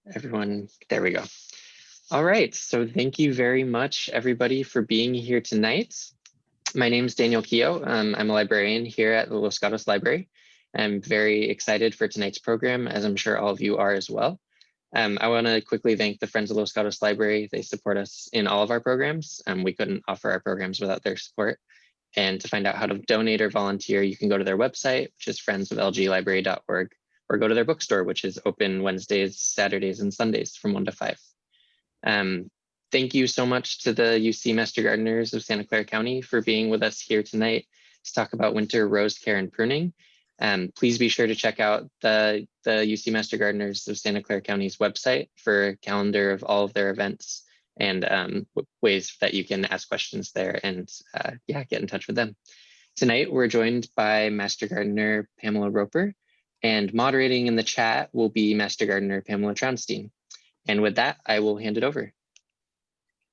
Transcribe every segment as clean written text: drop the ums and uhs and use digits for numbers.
Everyone, there we go. All right, so thank you very much, everybody, for being here tonight. My name is Daniel Keogh. I'm a librarian here at the Los Gatos Library. I'm very excited for tonight's program, as I'm sure all of you are as well. I want to quickly thank the Friends of Los Gatos Library. They support us in all of our programs. We couldn't offer our programs without their support. And to find out how to donate or volunteer, you can go to their website, which is friendsoflglibrary.org, or go to their bookstore, which is open Wednesdays, Saturdays, and Sundays from 1 to 5. Thank you so much to the UC Master Gardeners of Santa Clara County for being with us here tonight to talk about winter rose care and pruning. Please be sure to check out the UC Master Gardeners of Santa Clara County's website for a calendar of all of their events and ways that you can ask questions there and yeah, get in touch with them. Tonight, we're joined by Master Gardener Pamela Roper, and moderating in the chat will be Master Gardener Pamela Traunstein. And with that, I will hand it over.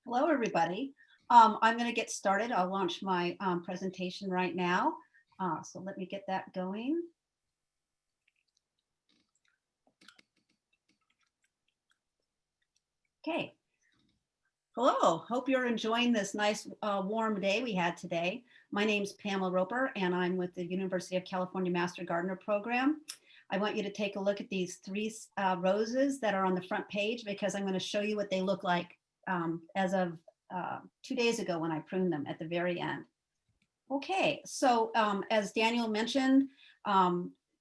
Hello, everybody. I'm going to get started. I'll launch my presentation right now. So let me get that going. Okay. Hello, hope you're enjoying this nice warm day we had today. My name is Pamela Roper and I'm with the University of California Master Gardener Program. I want you to take a look at these three roses that are on the front page because I'm going to show you what they look like as of 2 days ago when I pruned them at the very end. Okay, so as Daniel mentioned,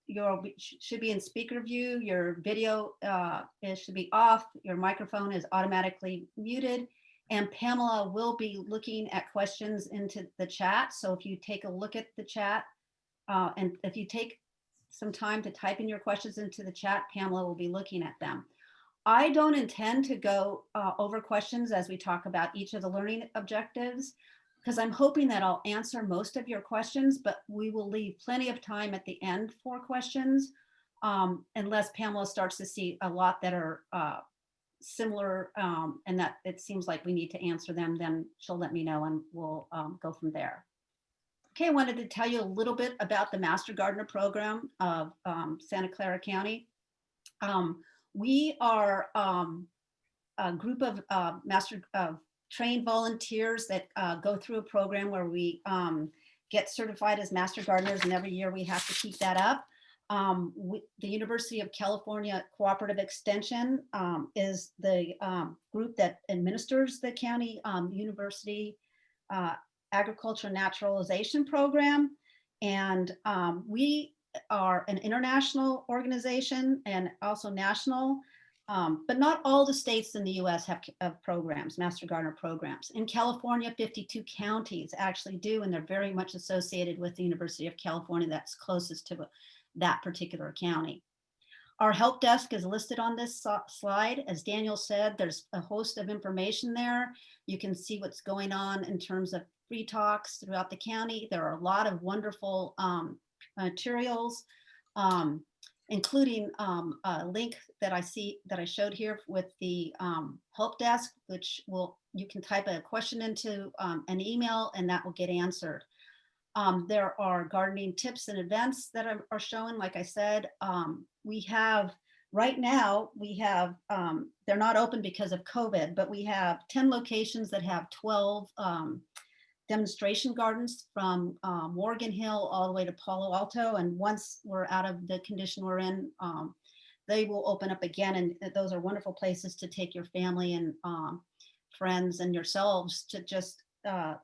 you should be in speaker view, your video it should be off, your microphone is automatically muted, and Pamela will be looking at questions into the chat. So if you take a look at the chat and if you take some time to type in your questions into the chat, Pamela will be looking at them. I don't intend to go over questions as we talk about each of the learning objectives, because I'm hoping that I'll answer most of your questions, but we will leave plenty of time at the end for questions, unless Pamela starts to see a lot that are similar and that it seems like we need to answer them, then she'll let me know and we'll go from there. Okay, I wanted to tell you a little bit about the Master Gardener Program of Santa Clara County. We are a group of trained volunteers that go through a program where we get certified as Master Gardeners, and every year we have to keep that up. The University of California Cooperative Extension is the group that administers the county university agriculture naturalization program. And we are an international organization and also national, but not all the states in the US have programs, Master Gardener programs. In California, 52 counties actually do, and they're very much associated with the University of California that's closest to that particular county. Our help desk is listed on this slide. As Daniel said, there's a host of information there. You can see what's going on in terms of free talks throughout the county. There are a lot of wonderful materials, including a link that I showed here with the help desk, which you can type a question into an email and that will get answered. There are gardening tips and events that are shown. Like I said, we have right now, they're not open because of COVID, but we have 10 locations that have 12 demonstration gardens from Morgan Hill all the way to Palo Alto. And once we're out of the condition we're in, they will open up again. And those are wonderful places to take your family and friends and yourselves to just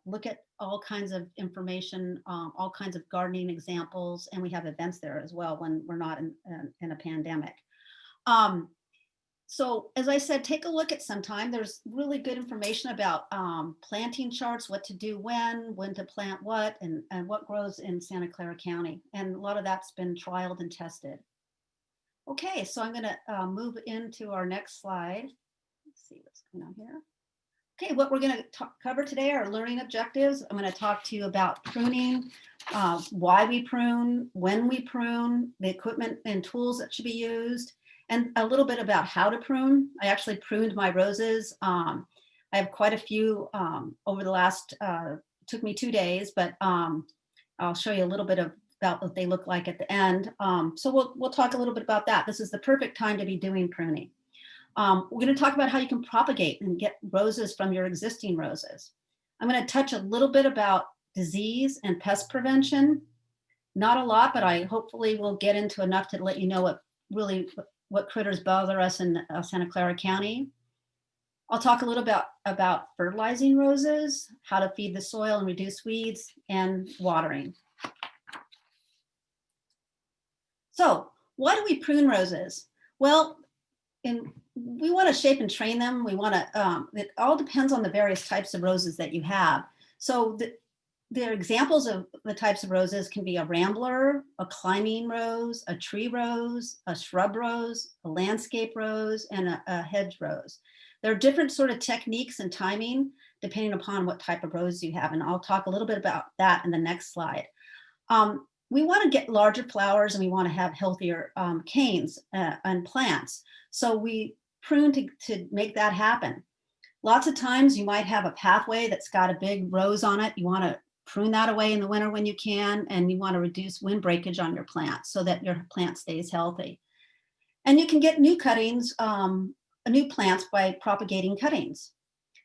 look at all kinds of information, all kinds of gardening examples. And we have events there as well when we're not in a pandemic. So as I said, take a look at some time. There's really good information about planting charts, what to do when to plant what, and what grows in Santa Clara County. And a lot of that's been trialed and tested. Okay, so I'm gonna move into our next slide. Let's see what's going on here. Okay, what we're gonna cover today are learning objectives. I'm gonna talk to you about pruning, why we prune, when we prune, the equipment and tools that should be used, and a little bit about how to prune. I actually pruned my roses. I have quite a few over the last, took me 2 days, but I'll show you a little bit about what they look like at the end. So we'll talk a little bit about that. This is the perfect time to be doing pruning. We're going to talk about how you can propagate and get roses from your existing roses. I'm going to touch a little bit about disease and pest prevention. Not a lot, but I hopefully will get into enough to let you know what critters bother us in Santa Clara County. I'll talk a little about fertilizing roses, how to feed the soil and reduce weeds, and watering. So why do we prune roses? Well, we want to shape and train them. We want to, it all depends on the various types of roses that you have. So the examples of the types of roses can be a rambler, a climbing rose, a tree rose, a shrub rose, a landscape rose, and a hedge rose. There are different sort of techniques and timing depending upon what type of rose you have. And I'll talk a little bit about that in the next slide. We want to get larger flowers and we want to have healthier canes and plants. So we prune to make that happen. Lots of times you might have a pathway that's got a big rose on it. You want to prune that away in the winter when you can, and you want to reduce wind breakage on your plants so that your plant stays healthy. And you can get new cuttings, new plants by propagating cuttings.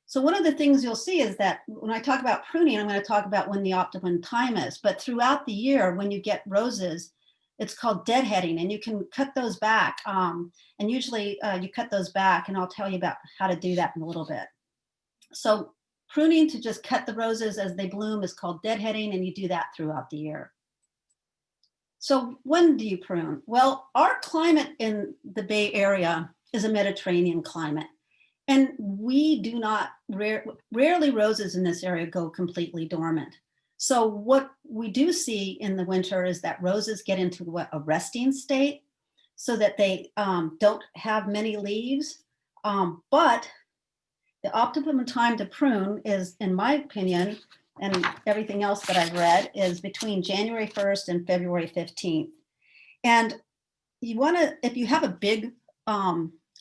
So one of the things you'll see is that when I talk about pruning, I'm going to talk about when the optimum time is, but throughout the year, when you get roses, it's called deadheading, and you can cut those back. And usually you cut those back, and I'll tell you about how to do that in a little bit. So pruning to just cut the roses as they bloom is called deadheading, and you do that throughout the year. So when do you prune? Well, our climate in the Bay Area is a Mediterranean climate. And we do not, rarely roses in this area go completely dormant. So what we do see in the winter is that roses get into a resting state so that they don't have many leaves. But the optimum time to prune is, in my opinion, and everything else that I've read, is between January 1st and February 15th. And you want to, if you have a big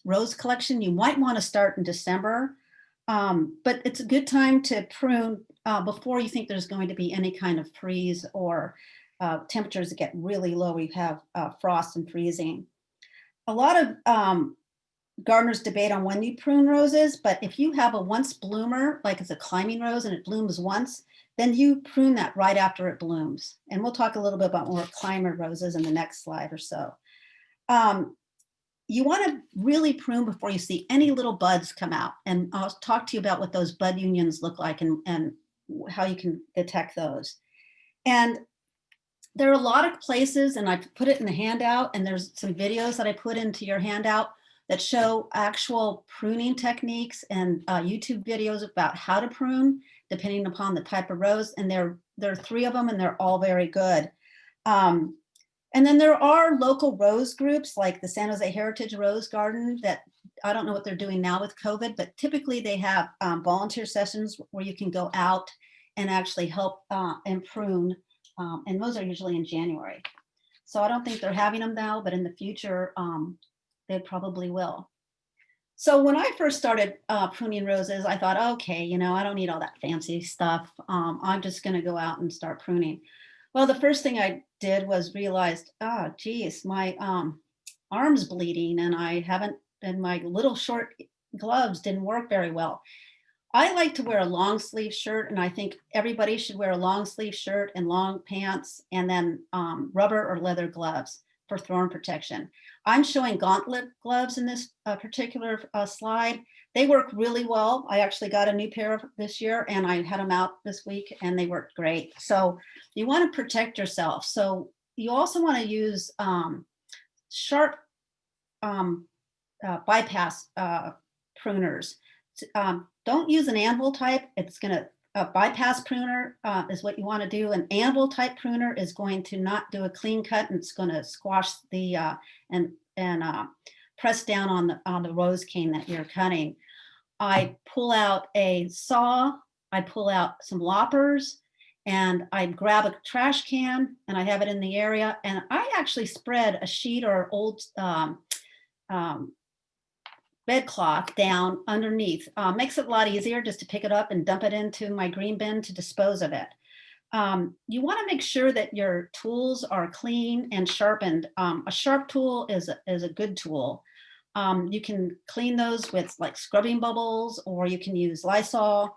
rose collection, you might want to start in December, but it's a good time to prune before you think there's going to be any kind of freeze or temperatures that get really low. We have frost and freezing. A lot of gardeners debate on when you prune roses, but if you have a once bloomer, like it's a climbing rose and it blooms once, then you prune that right after it blooms. And we'll talk a little bit about more climber roses in the next slide or so. You want to really prune before you see any little buds come out. And I'll talk to you about what those bud unions look like and how you can detect those. And there are a lot of places, and I put it in the handout, and there's some videos that I put into your handout that show actual pruning techniques and YouTube videos about how to prune, depending upon the type of rose. And there are 3 of them, and they're all very good. And then there are local rose groups like the San Jose Heritage Rose Garden that I don't know what they're doing now with COVID, but typically they have volunteer sessions where you can go out and actually help and prune. And those are usually in January. So I don't think they're having them now, but in the future, they probably will. So when I first started pruning roses, I thought, okay, you know, I don't need all that fancy stuff. I'm just going to go out and start pruning. Well, the first thing I did was realized, oh, geez, my arm's bleeding and I haven't, and my little short gloves didn't work very well. I like to wear a long sleeve shirt, and I think everybody should wear a long sleeve shirt and long pants, and then rubber or leather gloves for thorn protection. I'm showing gauntlet gloves in this particular slide. They work really well. I actually got a new pair this year, and I had them out this week, and they worked great. So you want to protect yourself. So you also want to use sharp bypass pruners. Don't use an anvil type. It's going to bypass pruner is what you want to do. An anvil type pruner is going to not do a clean cut, and it's going to squash the and press down on the rose cane that you're cutting. I pull out a saw. I pull out some loppers, and I grab a trash can, and I have it in the area. And I actually spread a sheet or old bedcloth down underneath. Makes it a lot easier just to pick it up and dump it into my green bin to dispose of it. You want to make sure that your tools are clean and sharpened. A sharp tool is a good tool. You can clean those with like scrubbing bubbles, or you can use Lysol.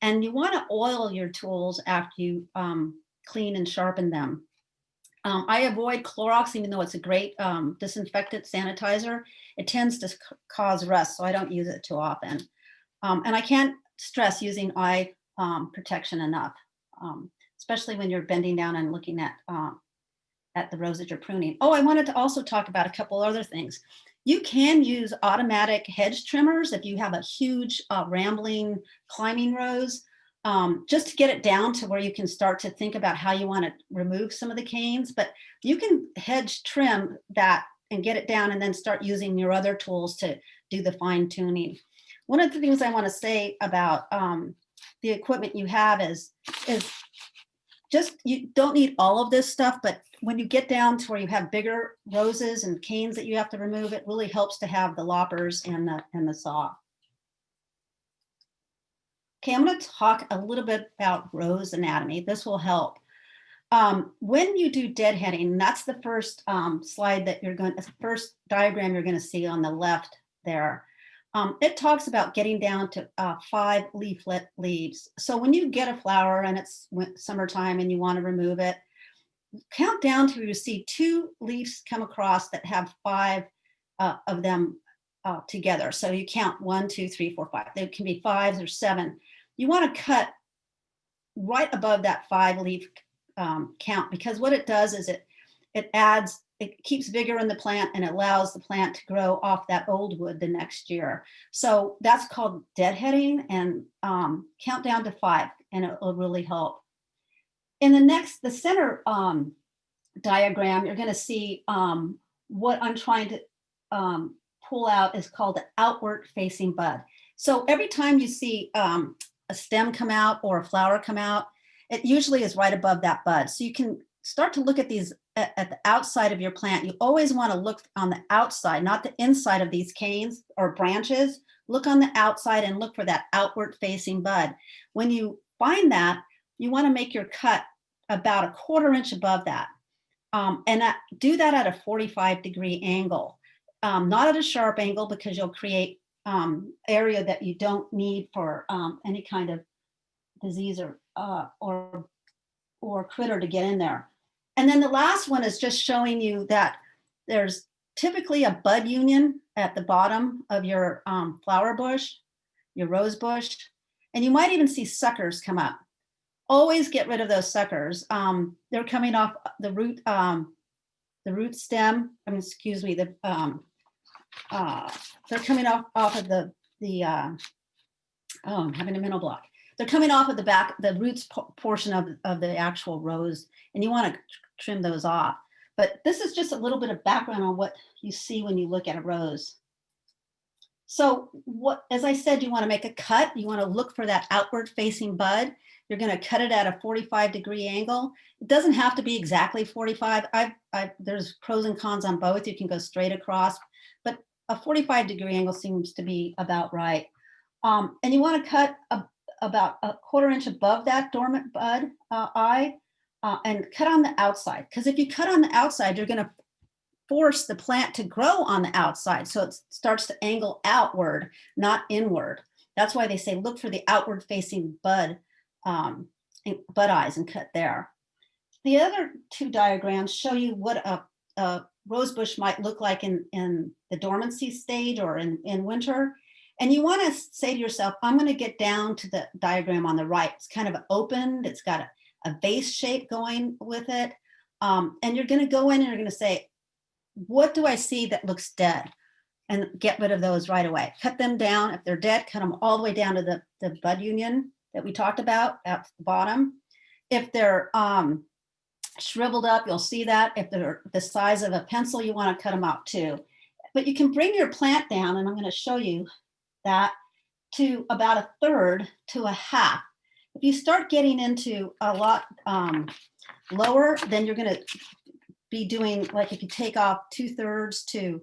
And you want to oil your tools after you clean and sharpen them. I avoid Clorox, even though it's a great disinfectant sanitizer. It tends to cause rust, so I don't use it too often. And I can't stress using eye protection enough, especially when you're bending down and looking at the rows that you're pruning. Oh, I wanted to also talk about a couple other things. You can use automatic hedge trimmers if you have a huge rambling climbing rows, just to get it down to where you can start to think about how you want to remove some of the canes. But you can hedge trim that and get it down and then start using your other tools to do the fine tuning. One of the things I want to say about the equipment you have is just, you don't need all of this stuff, but when you get down to where you have bigger roses and canes that you have to remove, it really helps to have the loppers and the saw. Okay, I'm going to talk a little bit about rose anatomy. This will help. When you do deadheading, that's the first slide that you're going, the first diagram you're going to see on the left there. It talks about getting down to 5 leaflet leaves. So when you get a flower and it's summertime and you want to remove it, count down till you see 2 leaves come across that have 5 of them together. So you count 1, 2, 3, 4, 5. There can be 5s or 7. You want to cut right above that 5 leaf count, because what it does is it keeps vigor in the plant and it allows the plant to grow off that old wood the next year. So that's called deadheading, and count down to 5 and it will really help. In the center diagram, you're going to see what I'm trying to pull out is called the outward facing bud. So every time you see a stem come out or a flower come out, it usually is right above that bud. So you can start to look at these at the outside of your plant. You always want to look on the outside, not the inside of these canes or branches. Look on the outside and look for that outward facing bud. When you find that, you want to make your cut about 1/4 inch above that. Do that at a 45-degree angle, not at a sharp angle, because you'll create area that you don't need for any kind of disease or critter to get in there. And then the last one is just showing you that there's typically a bud union at the bottom of your flower bush, your rose bush, and you might even see suckers come up. Always get rid of those suckers. They're coming off the root stem. I mean, excuse me. They're coming off of I'm having a mental block. They're coming off of the roots portion of the actual rose, and you want to trim those off. But this is just a little bit of background on what you see when you look at a rose. So as I said, you want to make a cut. You want to look for that outward facing bud. You're going to cut it at a 45-degree angle. It doesn't have to be exactly 45. There's pros and cons on both. You can go straight across, but a 45-degree angle seems to be about right. And you want to cut about 1/4 inch above that dormant bud eye and cut on the outside. Because if you cut on the outside, you're going to force the plant to grow on the outside. So it starts to angle outward, not inward. That's why they say look for the outward facing bud eyes and cut there. The other 2 diagrams show you what a rose bush might look like in the dormancy stage or in winter. And you want to say to yourself, I'm going to get down to the diagram on the right. It's kind of opened. It's got a base shape going with it. And you're going to go in and you're going to say, what do I see that looks dead? And get rid of those right away. Cut them down. If they're dead, cut them all the way down to the bud union that we talked about at the bottom. If they're shriveled up, you'll see that. If they're the size of a pencil, you want to cut them out too. But you can bring your plant down, and I'm going to show you that, to about 1/3 to 1/2. If you start getting into a lot lower, then you're going to be doing, like if you take off 2/3 to,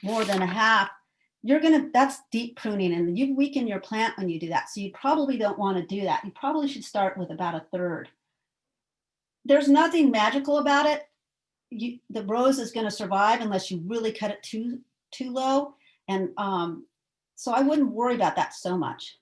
more than 1/2, that's deep pruning, and you weaken your plant when you do that. So you probably don't want to do that. You probably should start with about 1/3. There's nothing magical about it. the rose is going to survive unless you really cut it too low. And so I wouldn't worry about that so much.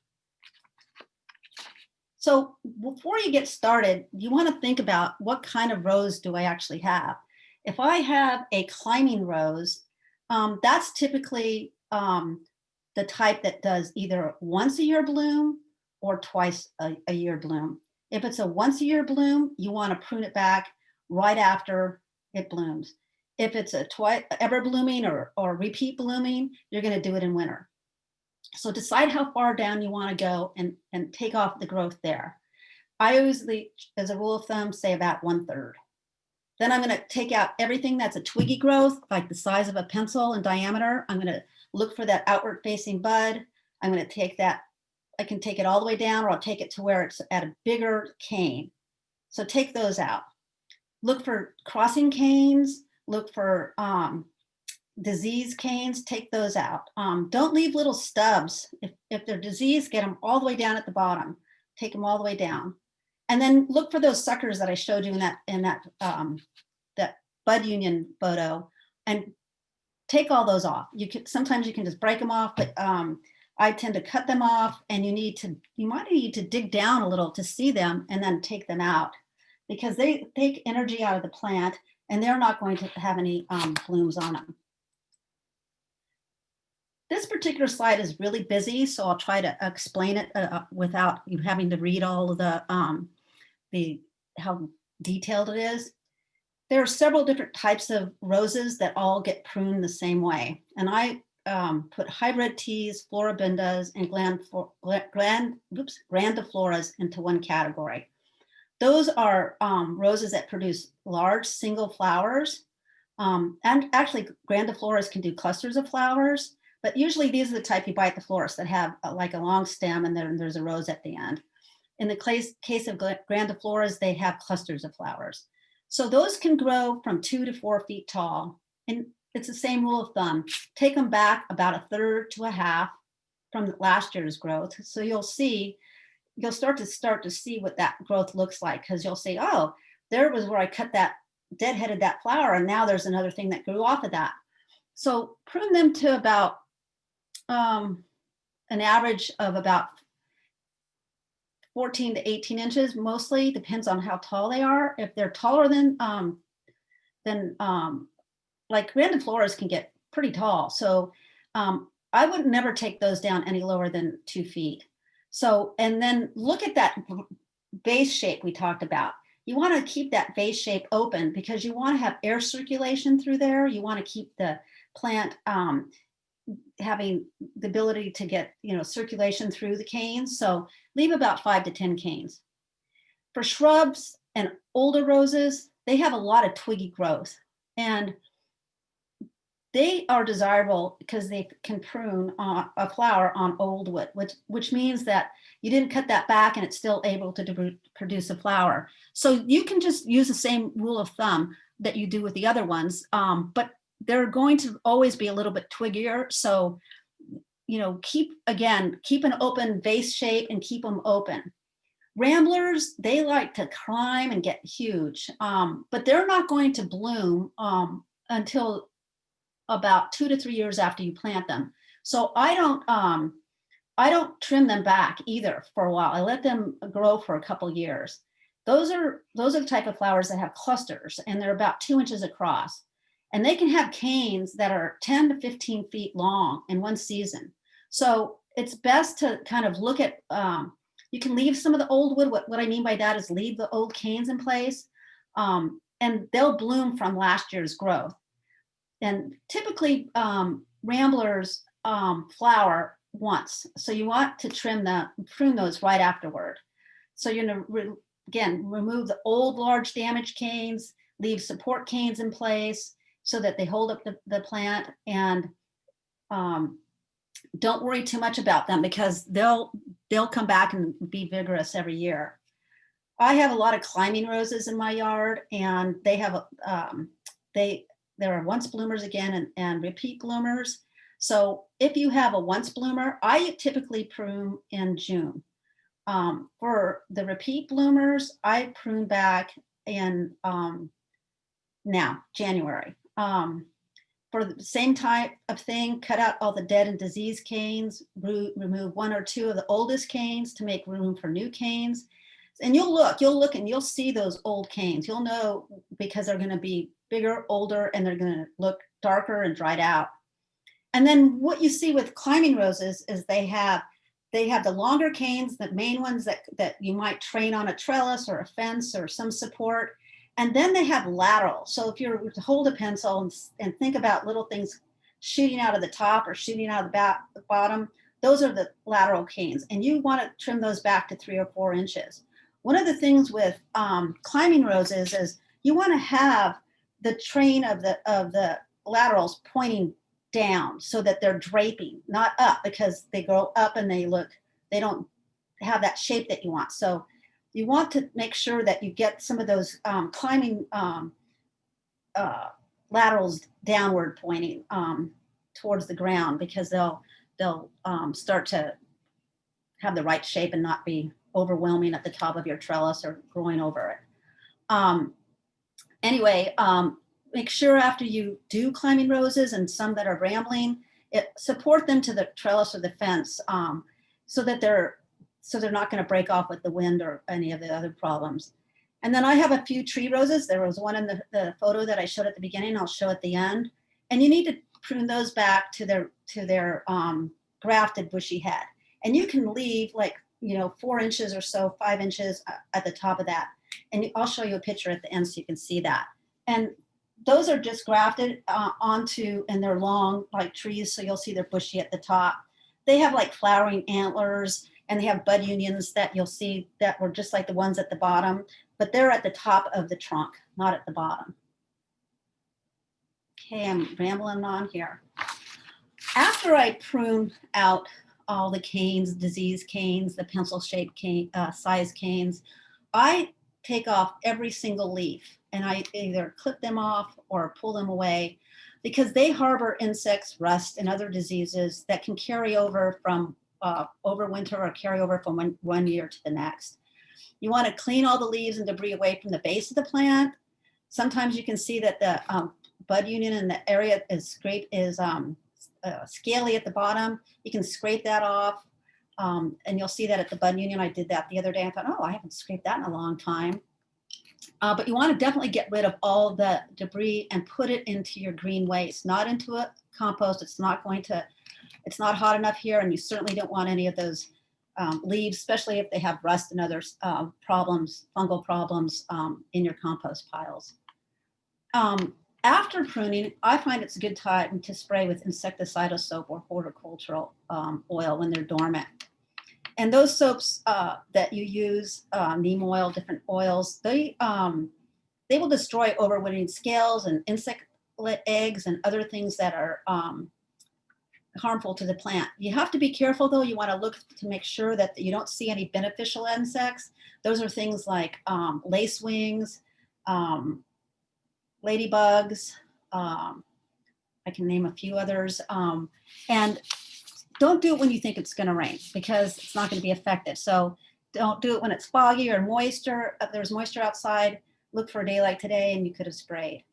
So before you get started, you want to think about what kind of rose do I actually have? If I have a climbing rose, that's typically the type that does either once a year bloom or twice a year bloom. If it's a once a year bloom, you want to prune it back right after it blooms. If it's a ever blooming or repeat blooming, you're going to do it in winter. So decide how far down you want to go and take off the growth there. I always, as a rule of thumb, say about 1/3. Then I'm going to take out everything that's a twiggy growth, like the size of a pencil in diameter. I'm going to look for that outward facing bud. I'm going to take that, I can take it all the way down, or I'll take it to where it's at a bigger cane. So take those out. Look for crossing canes, look for disease canes, take those out. Don't leave little stubs. If they're diseased, get them all the way down at the bottom. Take them all the way down. And then look for those suckers that I showed you in that bud union photo, and take all those off. Sometimes you can just break them off, but I tend to cut them off, and you might need to dig down a little to see them and then take them out, because they take energy out of the plant and they're not going to have any blooms on them. This particular slide is really busy, so I'll try to explain it without you having to read all of how detailed it is. There are several different types of roses that all get pruned the same way. And I put hybrid teas, floribundas, and grandifloras into one category. Those are roses that produce large single flowers. And actually, grandifloras can do clusters of flowers. But usually these are the type you buy at the florist that have like a long stem and then there's a rose at the end. In the case of grandifloras, they have clusters of flowers. So those can grow from 2 to 4 feet tall. And it's the same rule of thumb. Take them back about 1/3 to 1/2 from last year's growth. So you'll start to see what that growth looks like, because you'll say, oh, there was where I cut that, deadheaded that flower, and now there's another thing that grew off of that. So prune them to about an average of about 14 to 18 inches, mostly depends on how tall they are. If they're taller than like grandifloras can get pretty tall. So I would never take those down any lower than 2 feet. So, and then look at that vase shape we talked about. You want to keep that vase shape open because you want to have air circulation through there. You want to keep the plant having the ability to get circulation through the canes. So leave about 5 to 10 canes. For shrubs and older roses, they have a lot of twiggy growth, and they are desirable because they can prune a flower on old wood, which means that you didn't cut that back and it's still able to produce a flower. So you can just use the same rule of thumb that you do with the other ones, but they're going to always be a little bit twiggier. So, keep an open vase shape and keep them open. Ramblers, they like to climb and get huge, but they're not going to bloom until about 2 to 3 years after you plant them. So I don't trim them back either for a while. I let them grow for a couple years. Those are the type of flowers that have clusters, and they're about 2 inches across. And they can have canes that are 10 to 15 feet long in one season. So it's best to kind of look at, you can leave some of the old wood. What I mean by that is leave the old canes in place, and they'll bloom from last year's growth. And typically ramblers flower once. So you want to prune those right afterward. So you're gonna, remove the old large damaged canes, leave support canes in place so that they hold up the plant, and don't worry too much about them because they'll come back and be vigorous every year. I have a lot of climbing roses in my yard, and they have there are once bloomers again and repeat bloomers. So if you have a once bloomer, I typically prune in June. For the repeat bloomers, I prune back in Now, January. For the same type of thing, cut out all the dead and diseased canes, remove 1 or 2 of the oldest canes to make room for new canes. And you'll look and you'll see those old canes. You'll know because they're going to be bigger, older, and they're going to look darker and dried out. And then what you see with climbing roses is they have the longer canes, the main ones that you might train on a trellis or a fence or some support. And then they have lateral. So if you're to hold a pencil and think about little things shooting out of the top or shooting out of the bottom, those are the lateral canes. And you want to trim those back to 3 or 4 inches. One of the things with climbing roses is you want to have the train of the laterals pointing down so that they're draping, not up, because they go up and they don't have that shape that you want. So you want to make sure that you get some of those climbing laterals downward pointing towards the ground, because they'll start to have the right shape and not be overwhelming at the top of your trellis or growing over it. Anyway, make sure after you do climbing roses and some that are rambling, support them to the trellis or the fence so that they're not going to break off with the wind or any of the other problems. And then I have a few tree roses. There was one in the photo that I showed at the beginning. I'll show at the end. And you need to prune those back to their grafted bushy head. And you can leave 4 inches or so, 5 inches at the top of that. And I'll show you a picture at the end so you can see that. And those are just grafted onto, and they're long like trees, so you'll see they're bushy at the top. They have like flowering antlers, and they have bud unions that you'll see that were just like the ones at the bottom, but they're at the top of the trunk, not at the bottom. Okay, I'm rambling on here. After I prune out all the canes, diseased canes, the pencil-shaped cane, size canes, I take off every single leaf, and I either clip them off or pull them away, because they harbor insects, rust, and other diseases that can carry over from over winter or carry over from one year to the next. You want to clean all the leaves and debris away from the base of the plant. Sometimes you can see that the bud union in the area is scaly at the bottom. You can scrape that off. And you'll see that at the bud union. I did that the other day. I thought, oh, I haven't scraped that in a long time. But you want to definitely get rid of all the debris and put it into your green waste, not into a compost. It's not hot enough here, and you certainly don't want any of those leaves, especially if they have rust and other problems, fungal problems in your compost piles. After pruning, I find it's a good time to spray with insecticidal soap or horticultural oil when they're dormant. And those soaps that you use, neem oil, different oils, they will destroy overwintering scales and insect eggs and other things that are harmful to the plant. You have to be careful though. You want to look to make sure that you don't see any beneficial insects. Those are things like lacewings, ladybugs, I can name a few others. And don't do it when you think it's going to rain, because it's not going to be effective. So don't do it when it's foggy or moisture. If there's moisture outside, look for a day like today and you could have sprayed.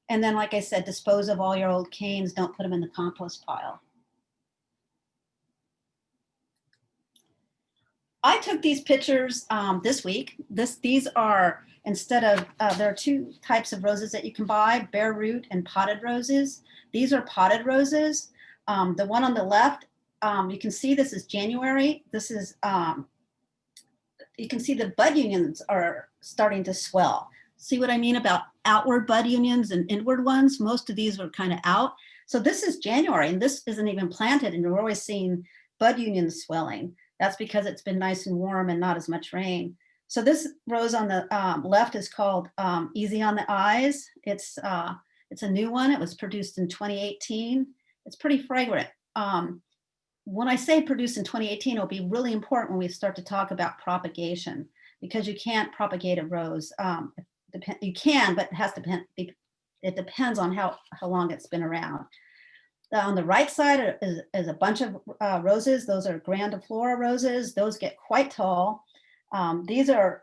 And then, like I said, dispose of all your old canes. Don't put them in the compost pile. I took these pictures this week. These are, instead of, there are 2 types of roses that you can buy, bare root and potted roses. These are potted roses. The one on the left, you can see this is January. This is, you can see the bud unions are starting to swell. See what I mean about outward bud unions and inward ones? Most of these were kind of out. So this is January, and this isn't even planted, and you're always seeing bud unions swelling. That's because it's been nice and warm and not as much rain. So this rose on the left is called Easy on the Eyes. It's a new one. It was produced in 2018. It's pretty fragrant. When I say produced in 2018, it'll be really important when we start to talk about propagation, because you can't propagate a rose. You can, but it has to it depends on how long it's been around. On the right side is a bunch of roses. Those are grandiflora roses. Those get quite tall. These are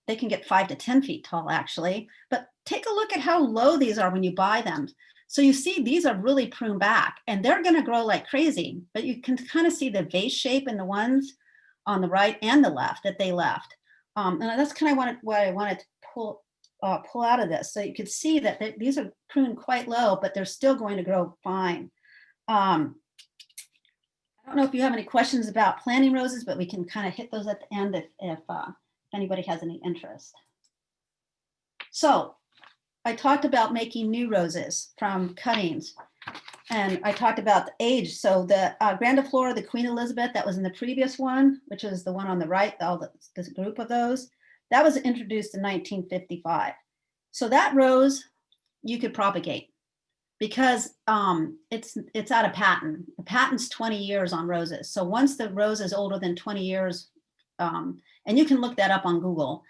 they can get 5 to 10 feet tall actually, but take a look at how low these are when you buy them. So you see these are really pruned back and they're going to grow like crazy, but you can kind of see the vase shape in the ones on the right and the left that they left. And that's kind of what I wanted to pull out of this. So you could see that these are pruned quite low, but they're still going to grow fine. I don't know if you have any questions about planting roses, but we can kind of hit those at the end if anybody has any interest. So I talked about making new roses from cuttings, and I talked about the age. So the Grandiflora, the Queen Elizabeth, that was in the previous one, which is the one on the right, this group of those, that was introduced in 1955. So that rose you could propagate because it's out of patent. The patent's 20 years on roses. So once the rose is older than 20 years, and you can look that up on Google,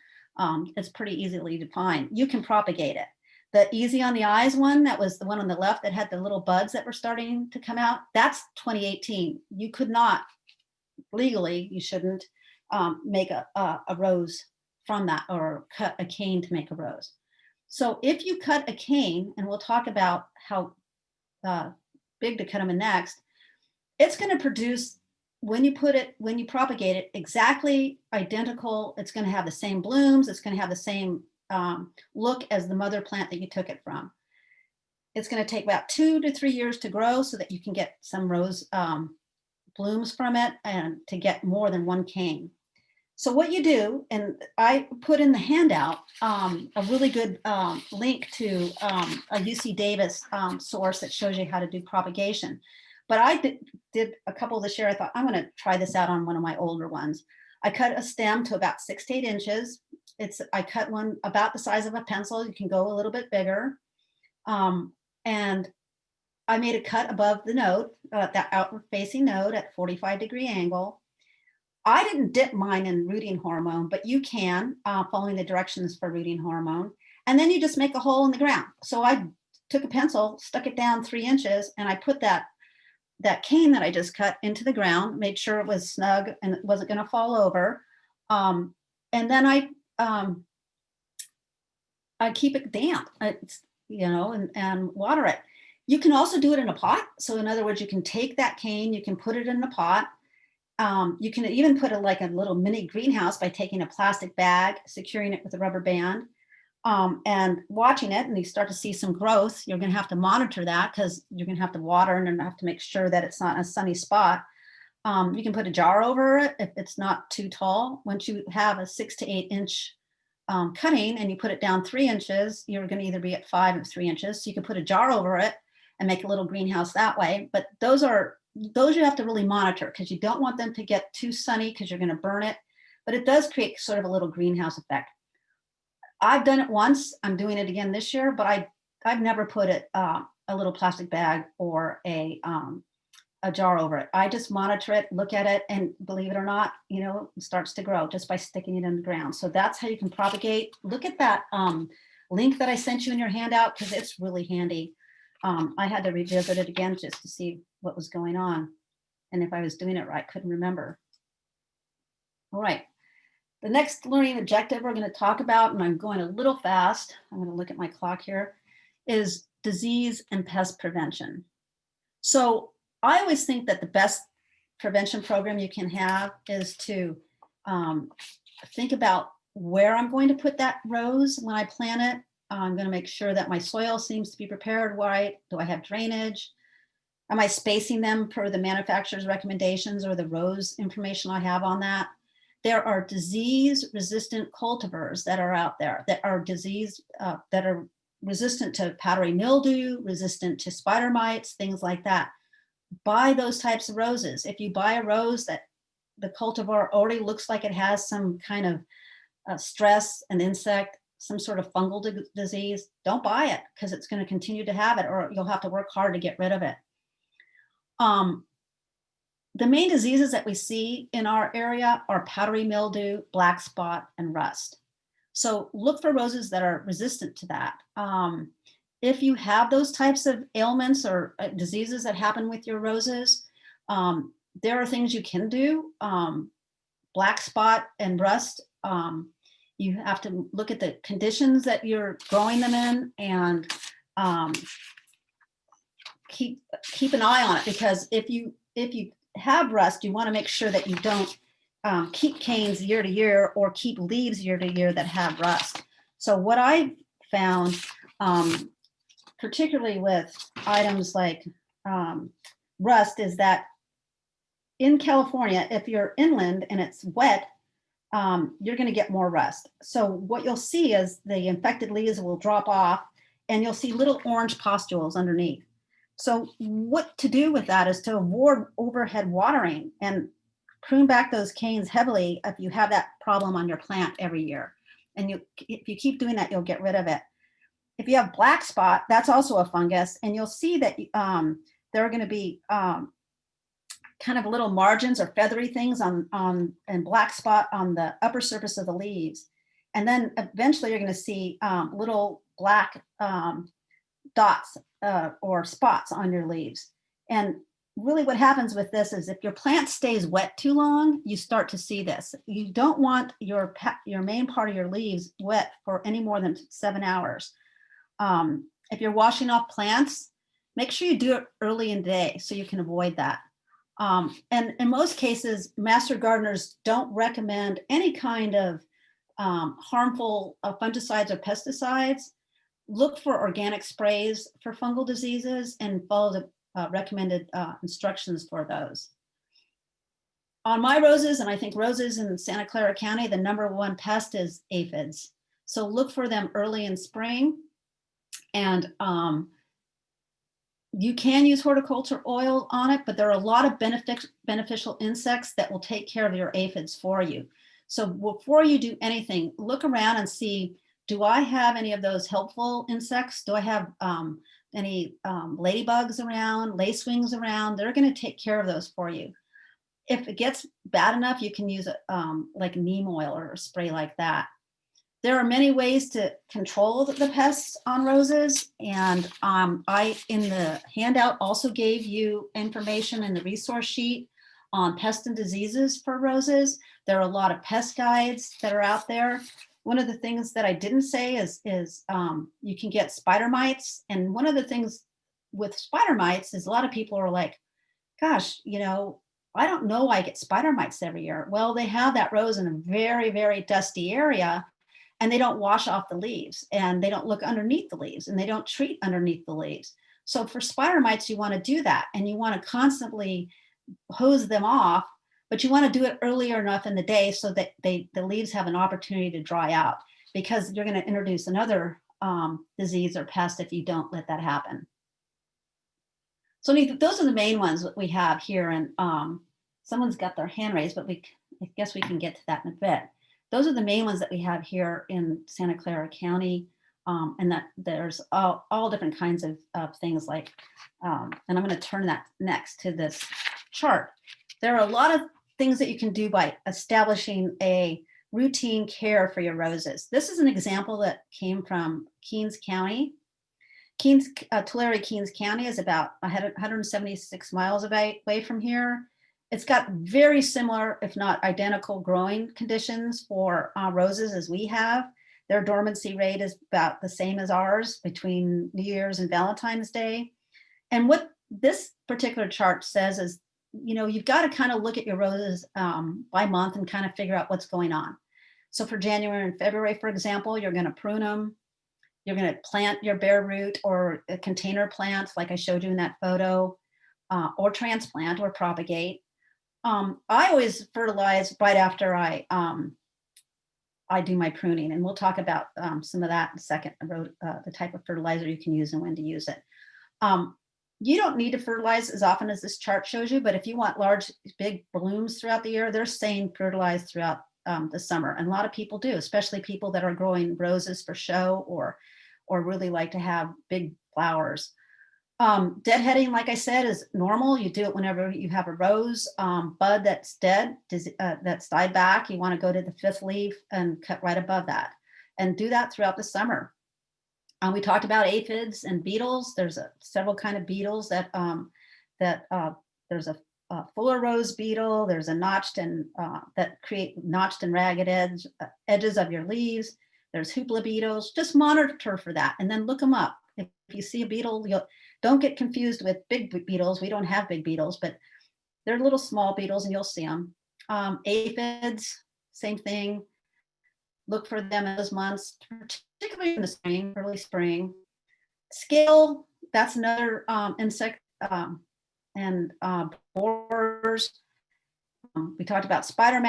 it's pretty easily defined, you can propagate it. The Easy on the Eyes one, that was the one on the left that had the little buds that were starting to come out, that's 2018. You could not, legally, you shouldn't make a rose from that or cut a cane to make a rose. So if you cut a cane, and we'll talk about how big to cut them in next, it's going to produce, when you propagate it, exactly identical. It's going to have the same blooms. It's going to have the same look as the mother plant that you took it from. It's going to take about 2 to 3 years to grow so that you can get some rose blooms from it and to get more than one cane. So what you do, and I put in the handout a really good link to a UC Davis source that shows you how to do propagation. But I did a couple this year. I thought, I'm going to try this out on one of my older ones. I cut a stem to about 6 to 8 inches. I cut one about the size of a pencil. You can go a little bit bigger. And I made a cut above the node, that outward facing node at 45-degree angle. I didn't dip mine in rooting hormone, but you can, following the directions for rooting hormone. And then you just make a hole in the ground. So I took a pencil, stuck it down 3 inches, and I put that cane that I just cut into the ground, made sure it was snug and it wasn't going to fall over. And then I keep it damp, and water it. You can also do it in a pot. So in other words, you can take that cane, you can put it in a pot. You can even put it like a little mini greenhouse by taking a plastic bag, securing it with a rubber band, and watching it, and you start to see some growth. You're going to have to monitor that because you're going to have to water and have to make sure that it's not a sunny spot. You can put a jar over it if it's not too tall. Once you have a 6 to 8 inch cutting and you put it down 3 inches, you're going to either be at 5 or 3 inches. So you can put a jar over it and make a little greenhouse that way. But those you have to really monitor because you don't want them to get too sunny because you're going to burn it. But it does create sort of a little greenhouse effect. I've done it once. I'm doing it again this year, but I've never put a little plastic bag or a jar over it. I just monitor it, look at it, and believe it or not, it starts to grow just by sticking it in the ground. So that's how you can propagate. Look at that link that I sent you in your handout because it's really handy. I had to revisit it again just to see what was going on and if I was doing it right. Couldn't remember. All right. The next learning objective we're going to talk about, and I'm going a little fast, I'm going to look at my clock here, is disease and pest prevention. So I always think that the best prevention program you can have is to think about where I'm going to put that rose when I plant it. I'm going to make sure that my soil seems to be prepared right. Do I have drainage? Am I spacing them per the manufacturer's recommendations or the rose information I have on that? There are disease-resistant cultivars that are out there that are that are resistant to powdery mildew, resistant to spider mites, things like that. Buy those types of roses. If you buy a rose that the cultivar already looks like it has some kind of stress, an insect, some sort of fungal disease, don't buy it because it's going to continue to have it or you'll have to work hard to get rid of it. The main diseases that we see in our area are powdery mildew, black spot, and rust. So look for roses that are resistant to that. If you have those types of ailments or diseases that happen with your roses, there are things you can do. Black spot and rust, You have to look at the conditions that you're growing them in, and keep an eye on it, because if you have rust, you want to make sure that you don't keep canes year to year or keep leaves year to year that have rust. So what I found, particularly with items like rust, is that in California, if you're inland and it's wet, you're going to get more rust. So what you'll see is the infected leaves will drop off, and you'll see little orange pustules underneath. So what to do with that is to avoid overhead watering and prune back those canes heavily if you have that problem on your plant every year. And if you keep doing that, you'll get rid of it. If you have black spot, that's also a fungus, and you'll see that there are going to be kind of little margins or feathery things and black spot on the upper surface of the leaves. And then eventually you're going to see little black dots or spots on your leaves. And really what happens with this is if your plant stays wet too long, you start to see this. You don't want your main part of your leaves wet for any more than 7 hours. If you're washing off plants, make sure you do it early in the day so you can avoid that. And in most cases, master gardeners don't recommend any kind of harmful fungicides or pesticides. Look for organic sprays for fungal diseases and follow the recommended instructions for those. On my roses, and I think roses in Santa Clara County, the #1 pest is aphids. So look for them early in spring. And you can use horticulture oil on it, but there are a lot of beneficial insects that will take care of your aphids for you. So before you do anything, look around and see, do I have any of those helpful insects? Do I have any ladybugs around, lacewings around? They're going to take care of those for you. If it gets bad enough, you can use like neem oil or a spray like that. There are many ways to control the pests on roses, and I, in the handout, also gave you information in the resource sheet on pests and diseases for roses. There are a lot of pest guides that are out there. One of the things that I didn't say is you can get spider mites, and one of the things with spider mites is a lot of people are like, gosh, you know, I don't know I get spider mites every year. Well, they have that rose in a very, very dusty area, and they don't wash off the leaves, and they don't look underneath the leaves, and they don't treat underneath the leaves. So for spider mites, you want to do that, and you want to constantly hose them off, but you want to do it earlier enough in the day so that the leaves have an opportunity to dry out, because you're going to introduce another disease or pest if you don't let that happen. So those are the main ones that we have here, and someone's got their hand raised, but I guess we can get to that in a bit. Those are the main ones that we have here in Santa Clara County, and that there's all different kinds of things like, and I'm going to turn that next to this chart. There are a lot of things that you can do by establishing a routine care for your roses. This is an example that came from Keenes County. Tulare Keenes County is about 176 miles away from here. It's got very similar, if not identical, growing conditions for roses as we have. Their dormancy rate is about the same as ours between New Year's and Valentine's Day. And what this particular chart says is, you know, you've got to kind of look at your roses by month and kind of figure out what's going on. So for January and February, for example, you're going to prune them. You're going to plant your bare root or a container plant, like I showed you in that photo, or transplant or propagate. I always fertilize right after I do my pruning, and we'll talk about some of that in a second, the type of fertilizer you can use and when to use it. You don't need to fertilize as often as this chart shows you, but if you want large, big blooms throughout the year, they're saying fertilize throughout the summer. And a lot of people do, especially people that are growing roses for show or really like to have big flowers. Deadheading, like I said, is normal. You do it whenever you have a rose bud that's dead, that's died back. You want to go to the 5th leaf and cut right above that, and do that throughout the summer. We talked about aphids and beetles. There's several kind of beetles that there's a fuller rose beetle. There's a notched and that create notched and ragged edges of your leaves. There's hoopla beetles. Just monitor for that and then look them up. If you see a beetle, don't get confused with big beetles. We don't have big beetles, but they're little small beetles and you'll see them. Aphids, same thing. Look for them in those months, particularly in the spring, early spring. Scale, that's another insect, and borers. We talked about spider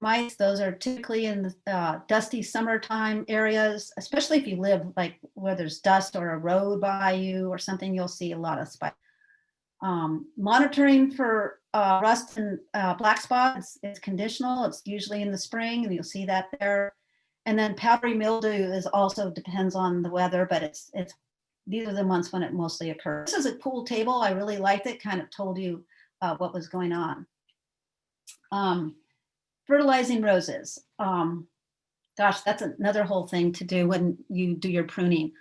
mice. Those are typically in the dusty summertime areas, especially if you live like where there's dust or a road by you or something, you'll see a lot of spiders. Monitoring for rust and black spots, it's conditional. It's usually in the spring and you'll see that there. And then powdery mildew is also depends on the weather, but these are the months when it mostly occurs. This is a cool table. I really liked it. Kind of told you what was going on. Fertilizing roses. Gosh, that's another whole thing to do when you do your pruning.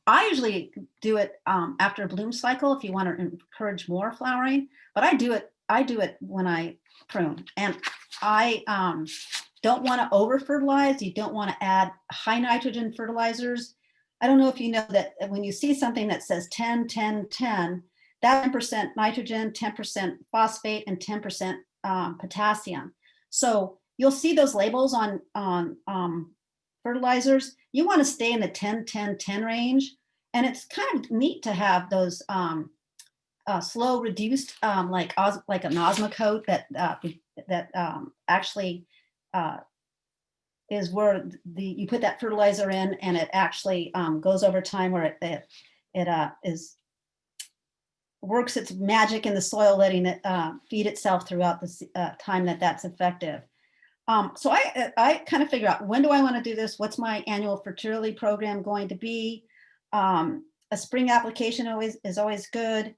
I usually do it after a bloom cycle if you want to encourage more flowering, but I do it when I prune. And I don't want to over fertilize. You don't want to add high nitrogen fertilizers. I don't know if you know that when you see something that says 10, 10, 10, that 10% nitrogen, 10% phosphate, and 10% potassium. So you'll see those labels on fertilizers. You want to stay in the 10, 10, 10 range. And it's kind of neat to have those slow reduced, like an osmocote that actually is where you put that fertilizer in, and it actually goes over time where it works its magic in the soil, letting it feed itself throughout the time that's effective. So I kind of figure out, when do I want to do this? What's my annual fertility program going to be? A spring application is always good.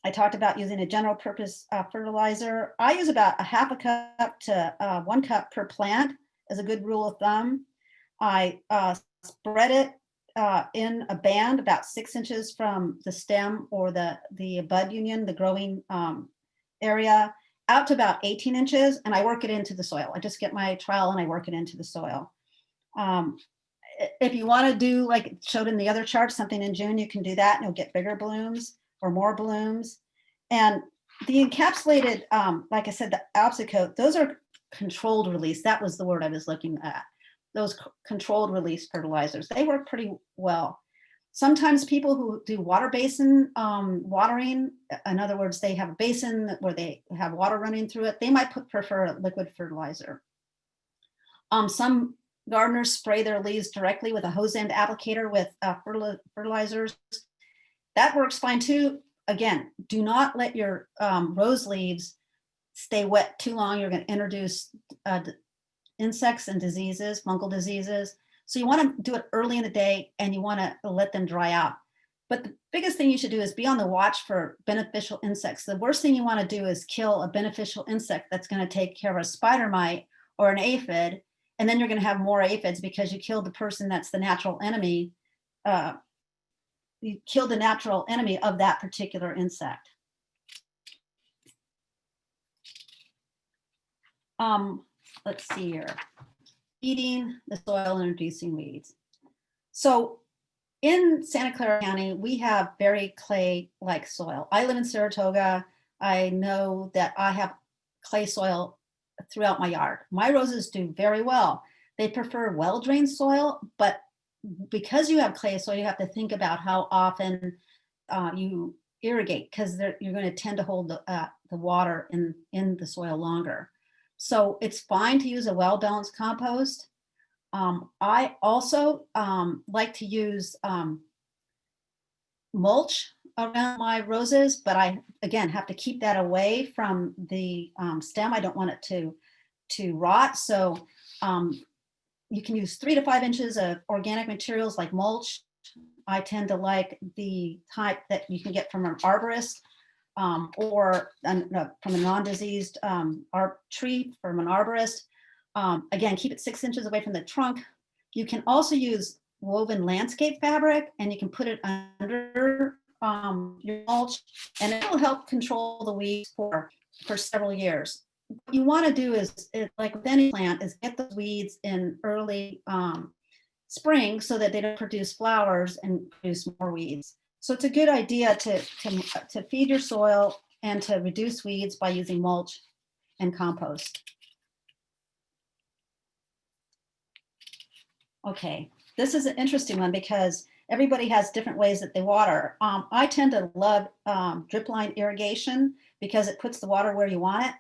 I talked about using a general purpose fertilizer. I use about a half a cup to 1 cup per plant as a good rule of thumb. I spread it in a band about 6 inches from the stem or the bud union, the growing area, out to about 18 inches, and I work it into the soil. I just get my trowel and I work it into the soil. If you want to do, like it showed in the other chart, something in June, you can do that and you'll get bigger blooms or more blooms. And the encapsulated, like I said, the oxycote, those are controlled release. That was the word I was looking at. Those controlled release fertilizers, they work pretty well. Sometimes people who do water basin watering, in other words, they have a basin where they have water running through it, they might prefer a liquid fertilizer. Some gardeners spray their leaves directly with a hose end applicator with fertilizers. That works fine too. Again, do not let your rose leaves stay wet too long. You're going to introduce insects and diseases, fungal diseases. So you want to do it early in the day and you want to let them dry out. But the biggest thing you should do is be on the watch for beneficial insects. The worst thing you want to do is kill a beneficial insect that's going to take care of a spider mite or an aphid, and then you're going to have more aphids because you killed the person that's the natural enemy. You killed the natural enemy of that particular insect. Let's see here. Feeding the soil and reducing weeds. So in Santa Clara County, we have very clay-like soil. I live in Saratoga. I know that I have clay soil throughout my yard. My roses do very well. They prefer well-drained soil, but because you have clay soil, you have to think about how often you irrigate, because you're going to tend to hold the water in the soil longer. So it's fine to use a well-balanced compost. I also like to use mulch around my roses, but I, again, have to keep that away from the stem. I don't want it to rot. So you can use 3 to 5 inches of organic materials like mulch. I tend to like the type that you can get from an arborist or from a non-diseased tree from an arborist. Again, keep it 6 inches away from the trunk. You can also use woven landscape fabric, and you can put it under your mulch, and it will help control the weeds for several years. What you want to do is, like with any plant, is get the weeds in early spring so that they don't produce flowers and produce more weeds. So it's a good idea to feed your soil and to reduce weeds by using mulch and compost. Okay, this is an interesting one because everybody has different ways that they water. I tend to love drip line irrigation because it puts the water where you want it.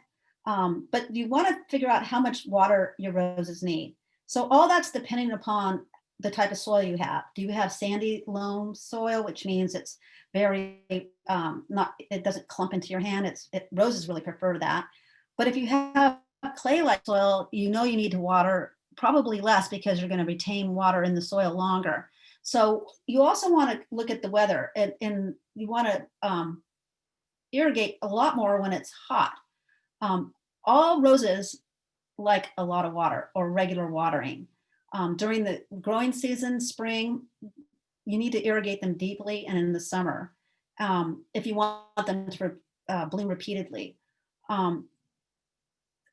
But you want to figure out how much water your roses need. So all that's depending upon the type of soil you have. Do you have sandy loam soil, which means it's very it doesn't clump into your hand. Roses really prefer that. But if you have clay-like soil, you know you need to water probably less because you're going to retain water in the soil longer. So you also want to look at the weather, and you want to irrigate a lot more when it's hot. All roses like a lot of water or regular watering. During the growing season, spring, you need to irrigate them deeply, and in the summer, if you want them to bloom repeatedly.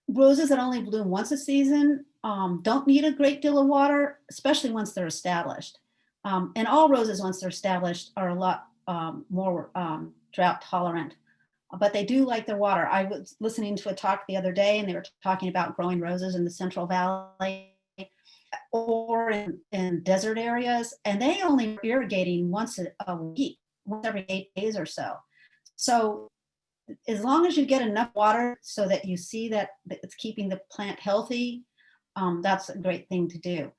Roses that only bloom once a season don't need a great deal of water, especially once they're established. And all roses, once they're established, are a lot more drought tolerant, but they do like their water. I was listening to a talk the other day, and they were talking about growing roses in the Central Valley or in desert areas, and they only are irrigating once a week, once every 8 days or so. So as long as you get enough water so that you see that it's keeping the plant healthy, that's a great thing to do.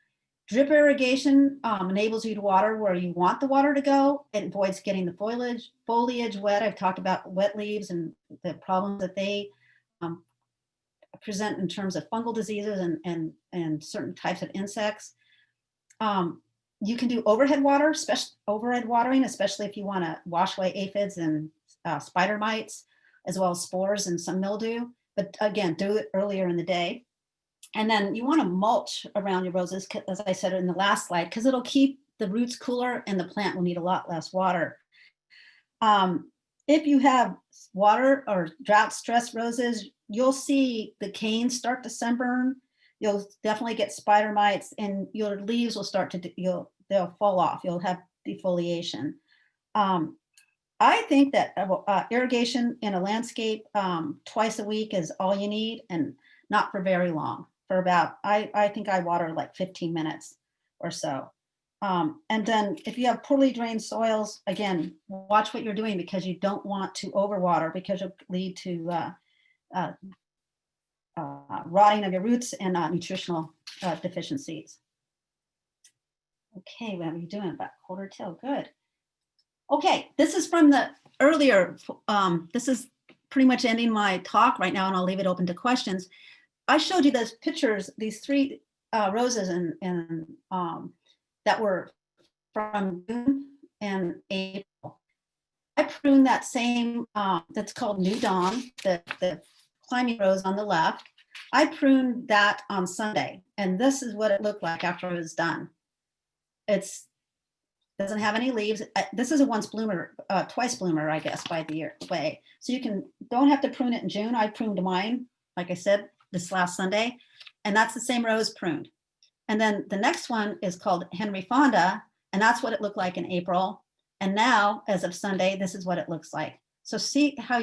Drip irrigation enables you to water where you want the water to go. It avoids getting the foliage wet. I've talked about wet leaves and the problems that they present in terms of fungal diseases and certain types of insects. You can do overhead watering, especially if you want to wash away aphids and spider mites, as well as spores and some mildew. But again, do it earlier in the day. And then you want to mulch around your roses, as I said in the last slide, because it'll keep the roots cooler and the plant will need a lot less water. If you have water or drought stressed roses, you'll see the canes start to sunburn. You'll definitely get spider mites, and your leaves will start to, they'll fall off. You'll have defoliation. I think that irrigation in a landscape twice a week is all you need, and not for very long. For about, I think I water like 15 minutes or so. And then if you have poorly drained soils, again, watch what you're doing, because you don't want to overwater, because it'll lead to rotting of your roots and nutritional deficiencies. Okay, what are we doing? About quarter till, good. Okay, this is from the earlier, this is pretty much ending my talk right now, and I'll leave it open to questions. I showed you those pictures, these 3 roses and that were from June and April. I pruned that same, that's called New Dawn, the climbing rose on the left. I pruned that on Sunday, and this is what it looked like after it was done. It's doesn't have any leaves. This is a once bloomer, twice bloomer, I guess, by the way. So you don't have to prune it in June. I pruned mine, like I said, this last Sunday, and that's the same rose pruned. And then the next one is called Henry Fonda, and that's what it looked like in April. And now, as of Sunday, this is what it looks like. So see how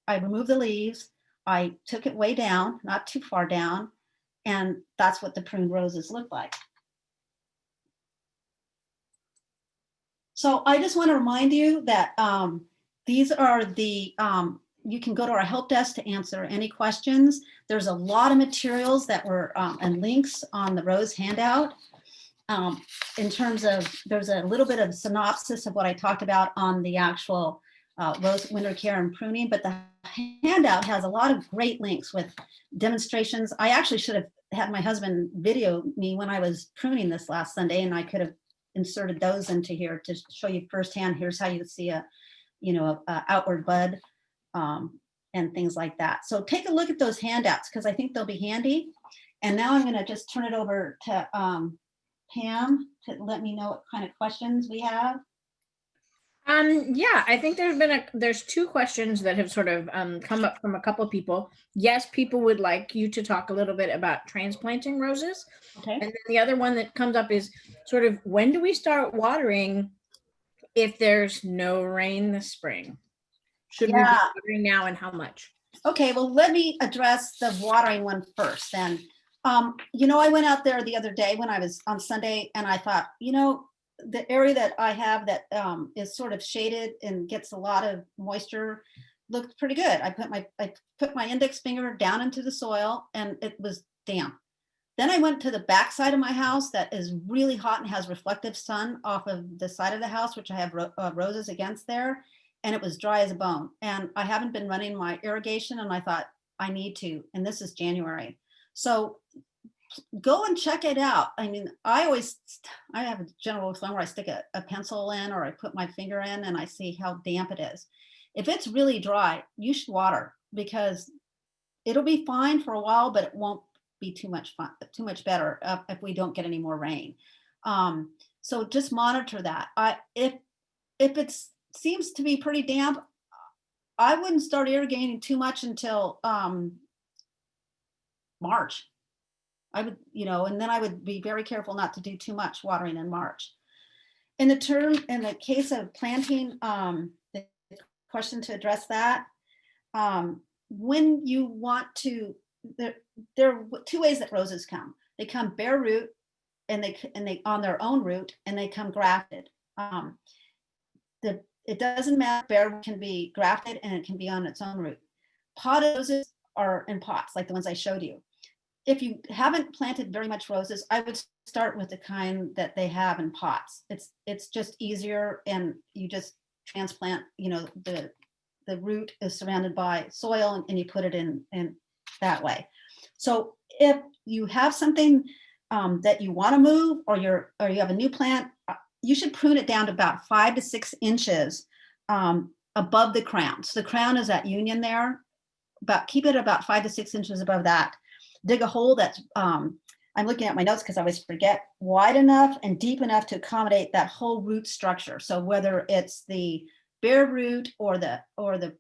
I removed the leaves, I took it way down, not too far down, and that's what the pruned roses look like. So I just want to remind you that these are the, you can go to our help desk to answer any questions. There's a lot of materials that were, and links on the rose handout. In terms of, there's a little bit of synopsis of what I talked about on the actual rose winter care and pruning, but the handout has a lot of great links with demonstrations. I actually should have had my husband video me when I was pruning this last Sunday, and I could have inserted those into here to show you firsthand. Here's how you see a outward bud and things like that. So take a look at those handouts, because I think they'll be handy. And now I'm going to just turn it over to Pam to let me know what kind of questions we have. Yeah, I think there's two questions that have sort of come up from a couple of people. Yes, people would like you to talk a little bit about transplanting roses. Okay. And then the other one that comes up is sort of, when do we start watering if there's no rain this spring? Should we be Yeah. watering now, and how much? Okay, well, let me address the watering one first then. I went out there the other day when I was on Sunday, and I thought, the area that I have that is sort of shaded and gets a lot of moisture looked pretty good. I put my index finger down into the soil and it was damp. Then I went to the back side of my house that is really hot and has reflective sun off of the side of the house, which I have roses against there, and it was dry as a bone. And I haven't been running my irrigation, and I thought I need to, and this is January. So go and check it out. I mean, I have a general thing where I stick a pencil in or I put my finger in and I see how damp it is. If it's really dry, you should water, because it'll be fine for a while, but it won't be too much fun, too much better if we don't get any more rain. So just monitor that. If it seems to be pretty damp, I wouldn't start irrigating too much until March. I would, and then I would be very careful not to do too much watering in March. In the case of planting, the question to address that, when you want to, there are two ways that roses come. They come bare root, and they on their own root, and they come grafted. It doesn't matter. Bare can be grafted and it can be on its own root. Potted roses are in pots, like the ones I showed you. If you haven't planted very much roses, I would start with the kind that they have in pots. It's just easier, and you just transplant. The root is surrounded by soil, and you put it in that way. So if you have something that you want to move, or you have a new plant, you should prune it down to about 5 to 6 inches above the crown. So the crown is that union there. Keep it about 5 to 6 inches above that. Dig a hole that's, I'm looking at my notes because I always forget, wide enough and deep enough to accommodate that whole root structure. So whether it's the bare root or the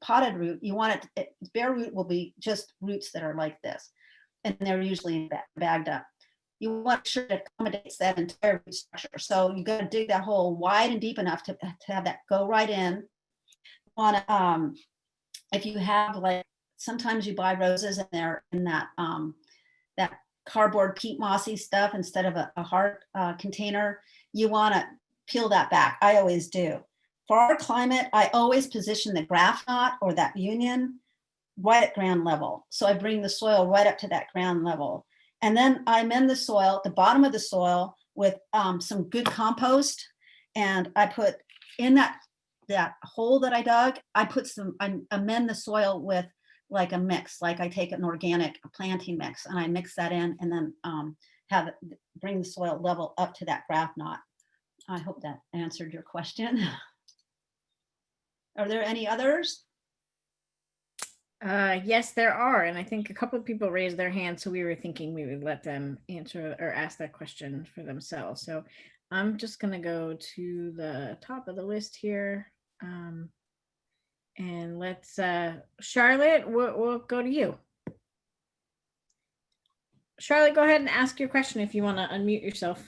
potted root, you want bare root will be just roots that are like this, and they're usually bagged up. You want to make sure it accommodates that entire root structure. So you got to dig that hole wide and deep enough to have that go right in. If you have, like, sometimes you buy roses and they're in that cardboard peat mossy stuff instead of a hard container, you want to peel that back. I always do. For our climate, I always position the graft knot or that union right at ground level. So I bring the soil right up to that ground level. And then I amend the soil, the bottom of the soil, with some good compost. And I put in that hole that I dug, I amend the soil with like a mix, like I take an organic planting mix and I mix that in, and then bring the soil level up to that graft knot. I hope that answered your question. Are there any others? Yes, there are. And I think a couple of people raised their hands, so we were thinking we would let them answer or ask that question for themselves. So I'm just going to go to the top of the list here. And let's, Charlotte, we'll go to you. Charlotte, go ahead and ask your question if you want to unmute yourself.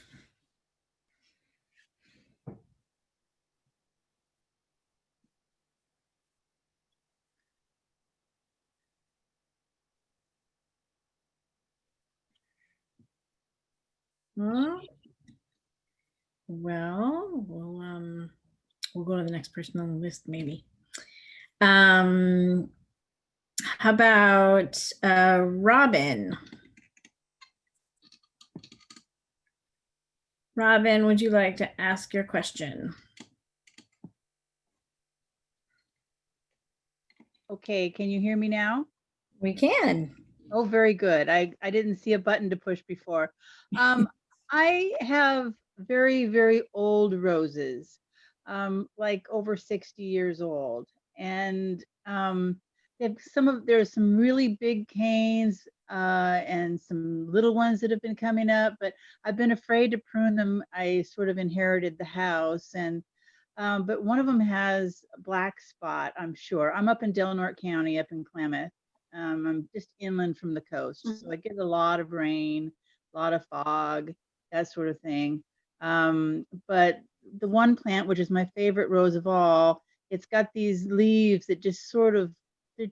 Well, we'll go to the next person on the list, maybe. How about Robin? Robin, would you like to ask your question? Okay, can you hear me now? We can. Oh, very good. I didn't see a button to push before. I have very, very old roses, like over 60 years old. And there's some really big canes and some little ones that have been coming up, but I've been afraid to prune them. I sort of inherited the house, and but one of them has a black spot, I'm sure. I'm up in Delnort County, up in Klamath. I'm just inland from the coast, so I get a lot of rain, a lot of fog, that sort of thing. But the one plant, which is my favorite rose of all, it's got these leaves that they're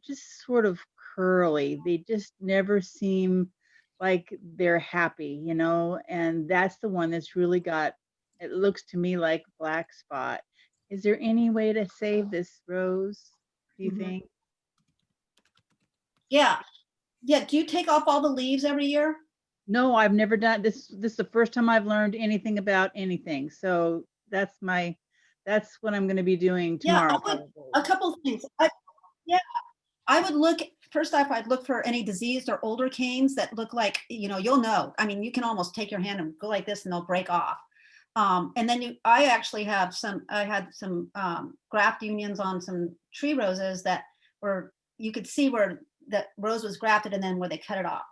just sort of curly. They just never seem like they're happy, you know? And that's the one that's really got, it looks to me like black spot. Is there any way to save this rose, do you think? Yeah. Yeah. Do you take off all the leaves every year? No, I've never done this. This is the first time I've learned anything about anything. So that's what I'm going to be doing Yeah, tomorrow. I would, Probably. a couple of things. Yeah, I would look, first off, I'd look for any diseased or older canes that look like, you'll know. I mean, you can almost take your hand and go like this and they'll break off. And then I actually had some graft unions on some tree roses that you could see where the rose was grafted and then where they cut it off.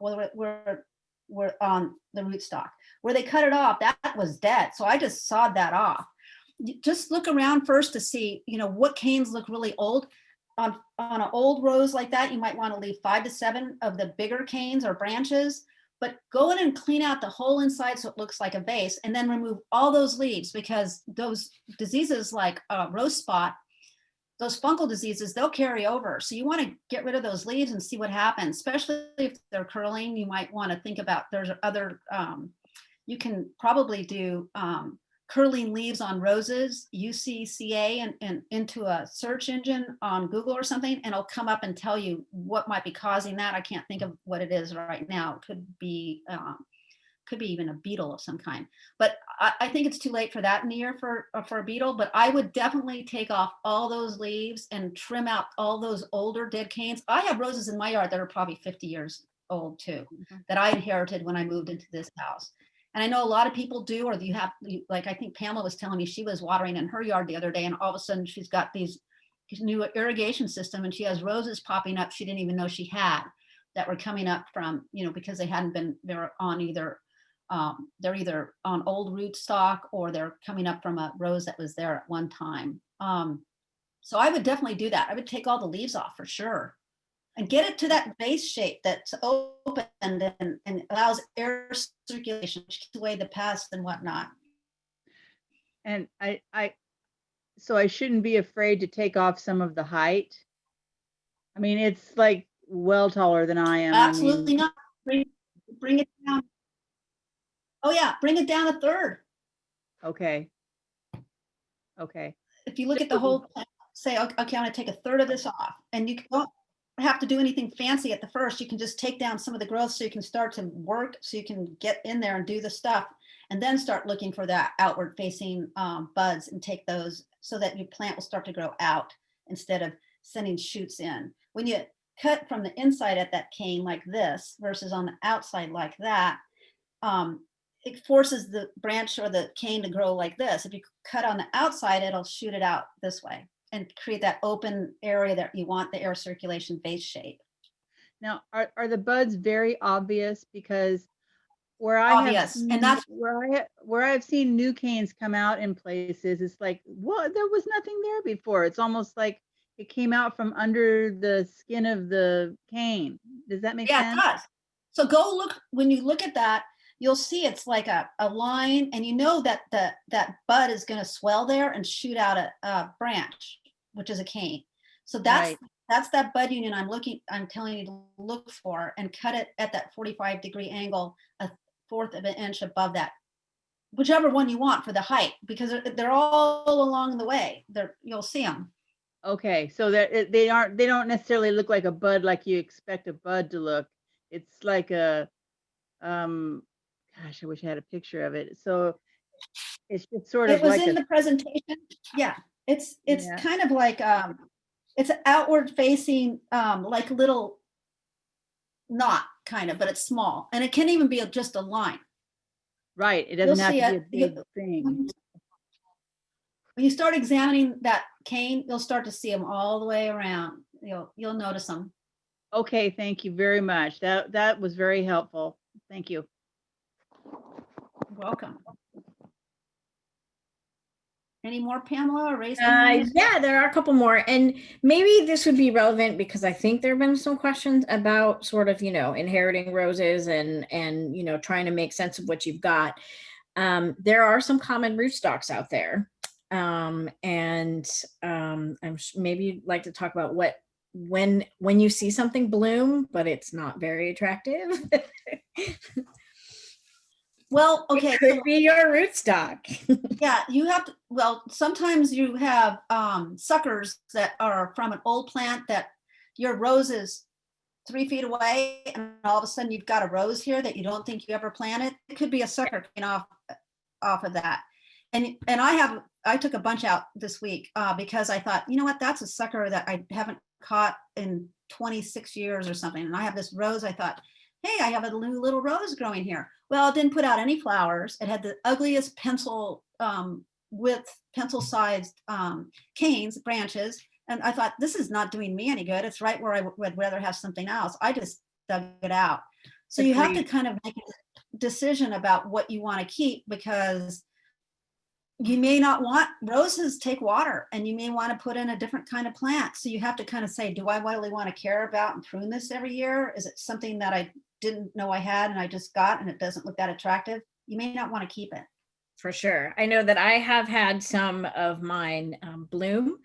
Were on the rootstock. Where they cut it off, that was dead. So I just sawed that off. Just look around first to see, what canes look really old. On an old rose like that, you might want to leave 5 to 7 of the bigger canes or branches, but go in and clean out the whole inside so it looks like a vase, and then remove all those leaves, because those diseases like rose spot, those fungal diseases, they'll carry over. So you want to get rid of those leaves and see what happens, especially if they're curling. You might want to think about, there's other, you can probably do curling leaves on roses, UCCA, and into a search engine on Google or something, and it'll come up and tell you what might be causing that. I can't think of what it is right now. It could be even a beetle of some kind, but I think it's too late for that in the year for a beetle. But I would definitely take off all those leaves and trim out all those older dead canes. I have roses in my yard that are probably 50 years old too, that I inherited when I moved into this house. And I know a lot of people do, or like I think Pamela was telling me she was watering in her yard the other day, and all of a sudden she's got these new irrigation system and she has roses popping up she didn't even know she had, that were coming up from, because they were on either they're either on old rootstock or they're coming up from a rose that was there at one time. So I would definitely do that. I would take all the leaves off for sure and get it to that vase shape that's open and allows air circulation, to keep away the pests and whatnot. And so I shouldn't be afraid to take off some of the height. I mean, it's like well taller than I am. Absolutely not. Bring it down. Oh yeah, bring it down a third. Okay. Okay. If you look at the whole plant, say, okay, I'm gonna take a third of this off, and you don't have to do anything fancy at the first. You can just take down some of the growth so you can start to work, so you can get in there and do the stuff, and then start looking for that outward facing buds and take those, so that your plant will start to grow out instead of sending shoots in. When you cut from the inside at that cane like this versus on the outside like that, it forces the branch or the cane to grow like this. If you cut on the outside, it'll shoot it out this way and create that open area that you want the air circulation vase shape. Now, are the buds very obvious? Because where I Obvious. have seen, And that's where I've seen new canes come out in places, it's like, what? There was nothing there before. It's almost like it came out from under the skin of the cane. Does that make sense? Yeah, it does. So go look, when you look at that, you'll see it's like a line, and you know that that bud is going to swell there and shoot out a branch, which is a cane. So that's that bud union I'm telling you to look for, and cut it at that 45-degree angle, 1/4 of an inch above that, whichever one you want for the height, because they're all along the way. You'll see them. Okay, so that they don't necessarily look like a bud like you expect a bud to look. It's like a gosh, I wish I had a picture of it. So it's just sort of It was like in the presentation. Yeah, it's kind of like it's an outward facing like little knot kind of, but it's small, and it can even be just a line. Right, it doesn't have to be a big thing. When you start examining that cane, you'll start to see them all the way around. You'll notice them. Okay, thank you very much. That was very helpful. Thank you. You're welcome. Any more, Pamela, or raised hands? Yeah, there are a couple more, and maybe this would be relevant because I think there have been some questions about sort of, inheriting roses and trying to make sense of what you've got. There are some common rootstocks out there, and maybe you'd like to talk about when you see something bloom, but it's not very attractive. Well, okay. It could be your rootstock. Yeah, you have to, well, sometimes you have suckers that are from an old plant that your rose is 3 feet away, and all of a sudden you've got a rose here that you don't think you ever planted. It could be a sucker coming off of that. And I took a bunch out this week because I thought, you know what, that's a sucker that I haven't caught in 26 years or something. And I have this rose, I thought, hey, I have a new little rose growing here. Well, it didn't put out any flowers. It had the ugliest pencil sized canes, branches. And I thought, this is not doing me any good. It's right where I would rather have something else. I just dug it out. So you have to kind of make a decision about what you want to keep, because you may not want, roses take water, and you may want to put in a different kind of plant. So you have to kind of say, do I really want to care about and prune this every year? Is it something that I didn't know I had and I just got and it doesn't look that attractive? You may not want to keep it. For sure. I know that I have had some of mine bloom.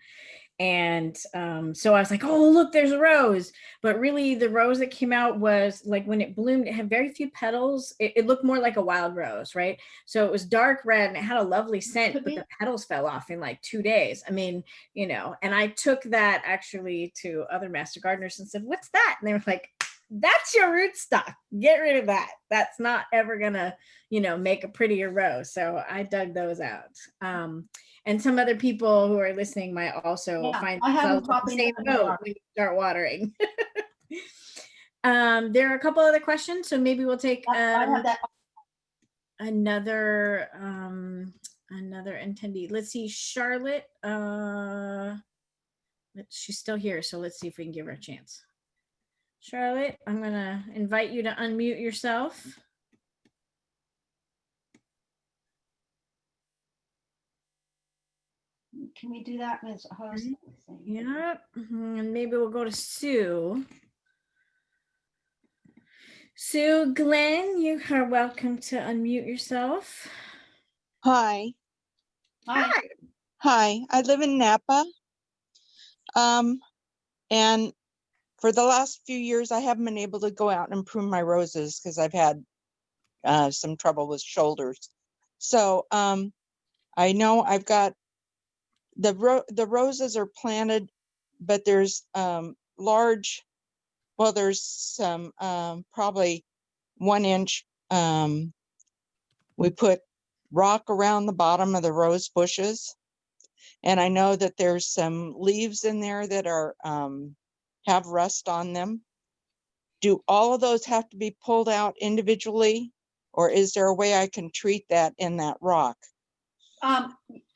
And so I was like, oh, look, there's a rose. But really, the rose that came out was like, when it bloomed, it had very few petals. It looked more like a wild rose, right? So it was dark red and it had a lovely scent, but the petals fell off in like 2 days. I mean, and I took that actually to other master gardeners and said, what's that? And they were like, that's your rootstock. Get rid of that. That's not ever gonna, make a prettier rose. So I dug those out. And some other people who are listening might also find themselves on the same boat when you start watering. There are a couple other questions, so maybe we'll take another attendee. Let's see, Charlotte. She's still here, so let's see if we can give her a chance. Charlotte, I'm gonna invite you to unmute yourself. Can we do that as a host? Yeah, and maybe we'll go to Sue. Sue Glenn, you are welcome to unmute yourself. Hi. Hi. Hi, I live in Napa. And for the last few years, I haven't been able to go out and prune my roses because I've had some trouble with shoulders. So I know I've got the roses are planted, but there's there's some probably 1 inch. We put rock around the bottom of the rose bushes. And I know that there's some leaves in there that are have rust on them. Do all of those have to be pulled out individually, or is there a way I can treat that in that rock?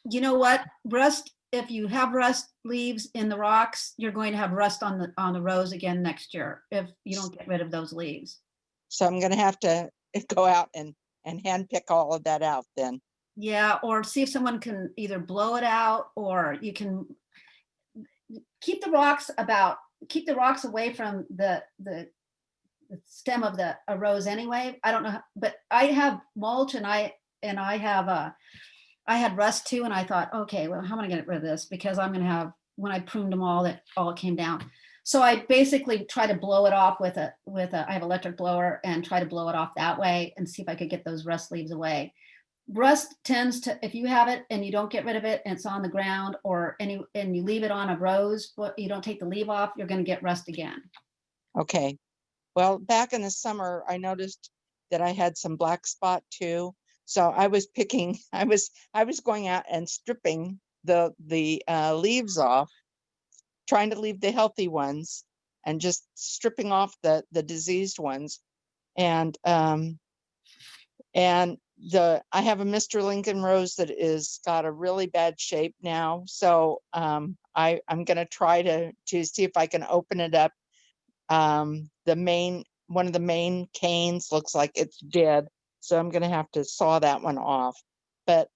You know what, rust, if you have rust leaves in the rocks, you're going to have rust on the rose again next year if you don't get rid of those leaves. So I'm going to have to go out and hand pick all of that out then. Yeah, or see if someone can either blow it out, or you can keep the rocks away from the stem of a rose anyway. I don't know, but I have mulch and I had rust too, and I thought, okay, well, how am I gonna get rid of this? Because I'm gonna have, when I pruned them all, that all came down. So I basically try to blow it off with I have electric blower, and try to blow it off that way and see if I could get those rust leaves away. Rust tends to, if you have it and you don't get rid of it and it's on the ground, and you leave it on a rose, but you don't take the leaf off, you're going to get rust again. Okay. Well, back in the summer, I noticed that I had some black spot too. So I was going out and stripping the leaves off, trying to leave the healthy ones and just stripping off the diseased ones. And I have a Mr. Lincoln rose that is got a really bad shape now. So I'm going to try to see if I can open it up. One of the main canes looks like it's dead. So I'm going to have to saw that one off. But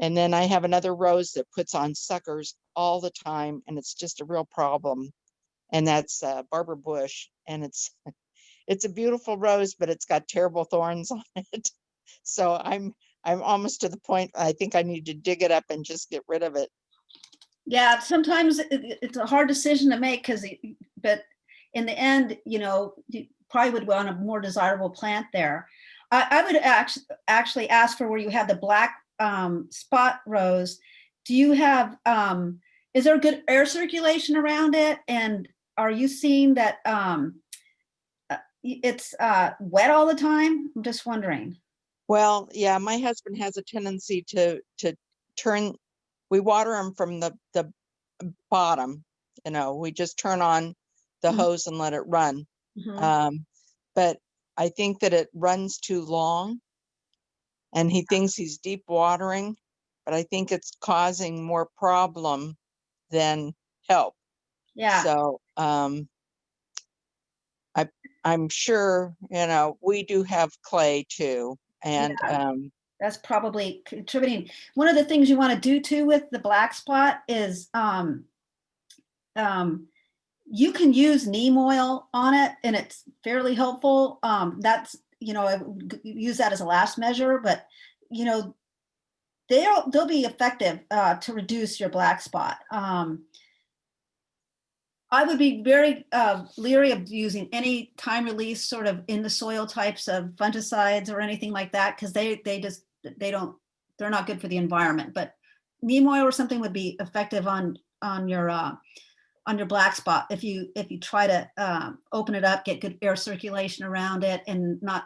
And then I have another rose that puts on suckers all the time, and it's just a real problem. And that's Barber Bush, and it's a beautiful rose, but it's got terrible thorns on it. So I'm almost to the point I think I need to dig it up and just get rid of it. Yeah, sometimes it's a hard decision to make but in the end, you probably would want a more desirable plant there. I would actually ask for where you have the black spot rose. Do you have, is there good air circulation around it? And are you seeing that it's wet all the time? I'm just wondering. Well, yeah, my husband has a tendency to turn, we water them from the bottom, we just turn on the hose and let it run. But I think that it runs too long, and he thinks he's deep watering, but I think it's causing more problem than help. Yeah. So I'm sure, we do have clay too. And that's probably contributing. One of the things you want to do too with the black spot is you can use neem oil on it, and it's fairly helpful. That's, I would use that as a last measure, but they'll be effective to reduce your black spot. I would be very leery of using any time release sort of in the soil types of fungicides or anything like that, because they're not good for the environment. But neem oil or something would be effective on your black spot if you try to open it up, get good air circulation around it, and not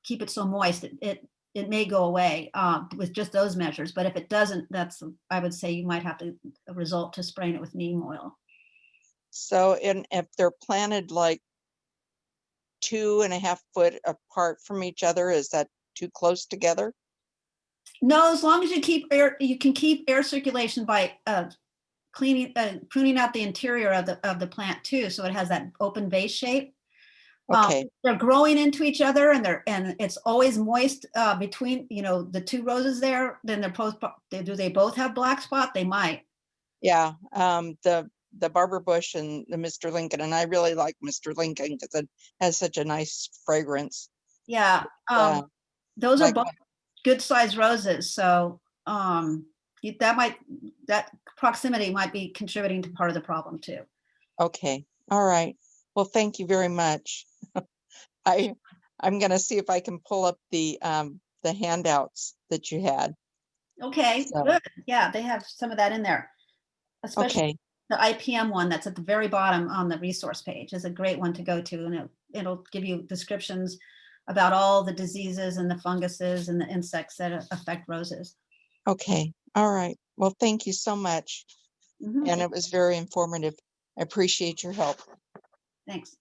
keep it so moist. It may go away with just those measures. But if it doesn't, I would say you might have to resort to spraying it with neem oil. So if they're planted like 2.5 foot apart from each other, is that too close together? No, as long as you can keep air circulation by pruning out the interior of the plant too, so it has that open vase shape. Okay. They're growing into each other, and it's always moist between the two roses there. Then do they both have black spot? They might. Yeah. The Barber Bush and the Mr. Lincoln, and I really like Mr. Lincoln because it has such a nice fragrance. Yeah. Those are both good sized roses, so that proximity might be contributing to part of the problem too. Okay. All right. Well, thank you very much. I'm going to see if I can pull up the handouts that you had. Okay, good. Yeah, they have some of that in there, especially the IPM one that's at the very bottom on the resource page is a great one to go to, and it'll give you descriptions about all the diseases and the funguses and the insects that affect roses. Okay. All right. Well, thank you so much. And it was very informative. I appreciate your help. Thanks.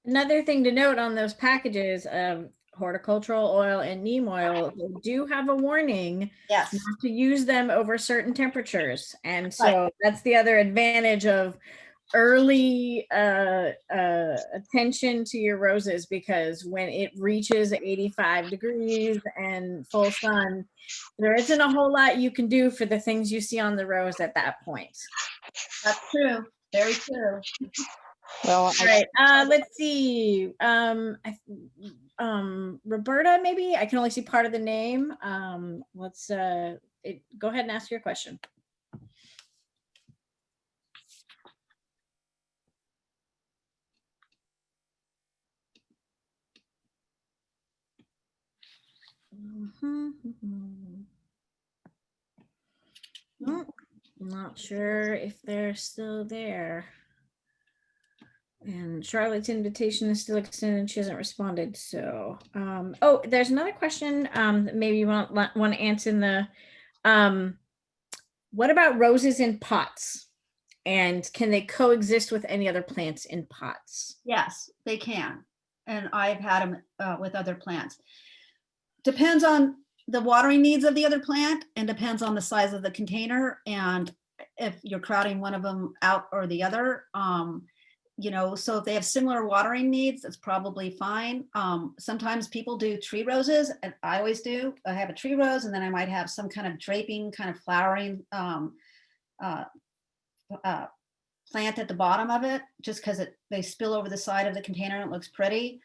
Another thing to note on those packages of horticultural oil and neem oil, they do have a warning not to use them over certain temperatures. And so that's the other advantage of early attention to your roses, because when it reaches 85 degrees and full sun, there isn't a whole lot you can do for the things you see on the rose at that point. That's true. Very true. Well, all right. Let's see. Roberta, maybe I can only see part of the name. Let's go ahead and ask your question. Not sure if they're still there. And Charlotte's invitation is still extended. She hasn't responded. So, oh, there's another question. Maybe you want to answer in the, what about roses in pots? And can they coexist with any other plants in pots? Yes, they can. And I've had them with other plants. Depends on the watering needs of the other plant, and depends on the size of the container. And if you're crowding one of them out or the other, so if they have similar watering needs, that's probably fine. Sometimes people do tree roses, and I always do. I have a tree rose, and then I might have some kind of draping, kind of flowering uh, plant at the bottom of it, just because they spill over the side of the container and it looks pretty.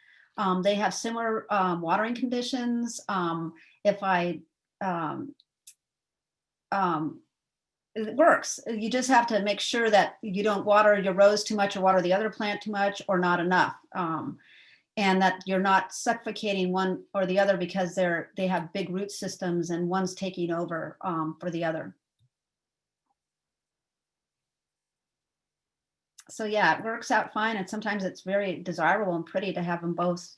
They have similar watering conditions. If I it works. You just have to make sure that you don't water your rose too much or water the other plant too much or not enough. And that you're not suffocating one or the other because they have big root systems and one's taking over for the other. So yeah, it works out fine. And sometimes it's very desirable and pretty to have them both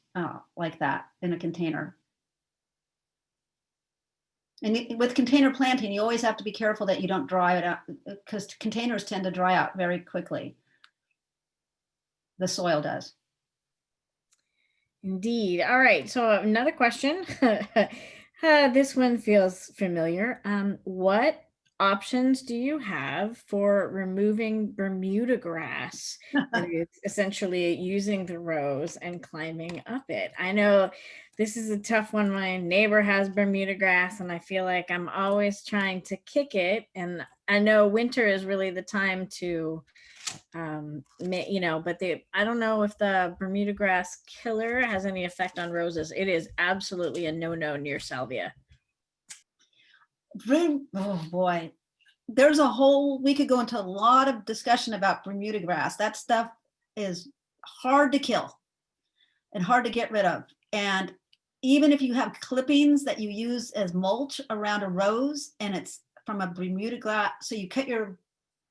like that in a container. And with container planting, you always have to be careful that you don't dry it out, because containers tend to dry out very quickly. The soil does. Indeed. All right. So another question. This one feels familiar. What options do you have for removing Bermuda grass that is essentially using the rose and climbing up it? I know this is a tough one. My neighbor has Bermuda grass and I feel like I'm always trying to kick it. And I know winter is really the time to, but I don't know if the Bermuda grass killer has any effect on roses. It is absolutely a no-no near salvia. Oh boy, we could go into a lot of discussion about Bermuda grass. That stuff is hard to kill and hard to get rid of. And even if you have clippings that you use as mulch around a rose and it's from a Bermuda grass, so you cut your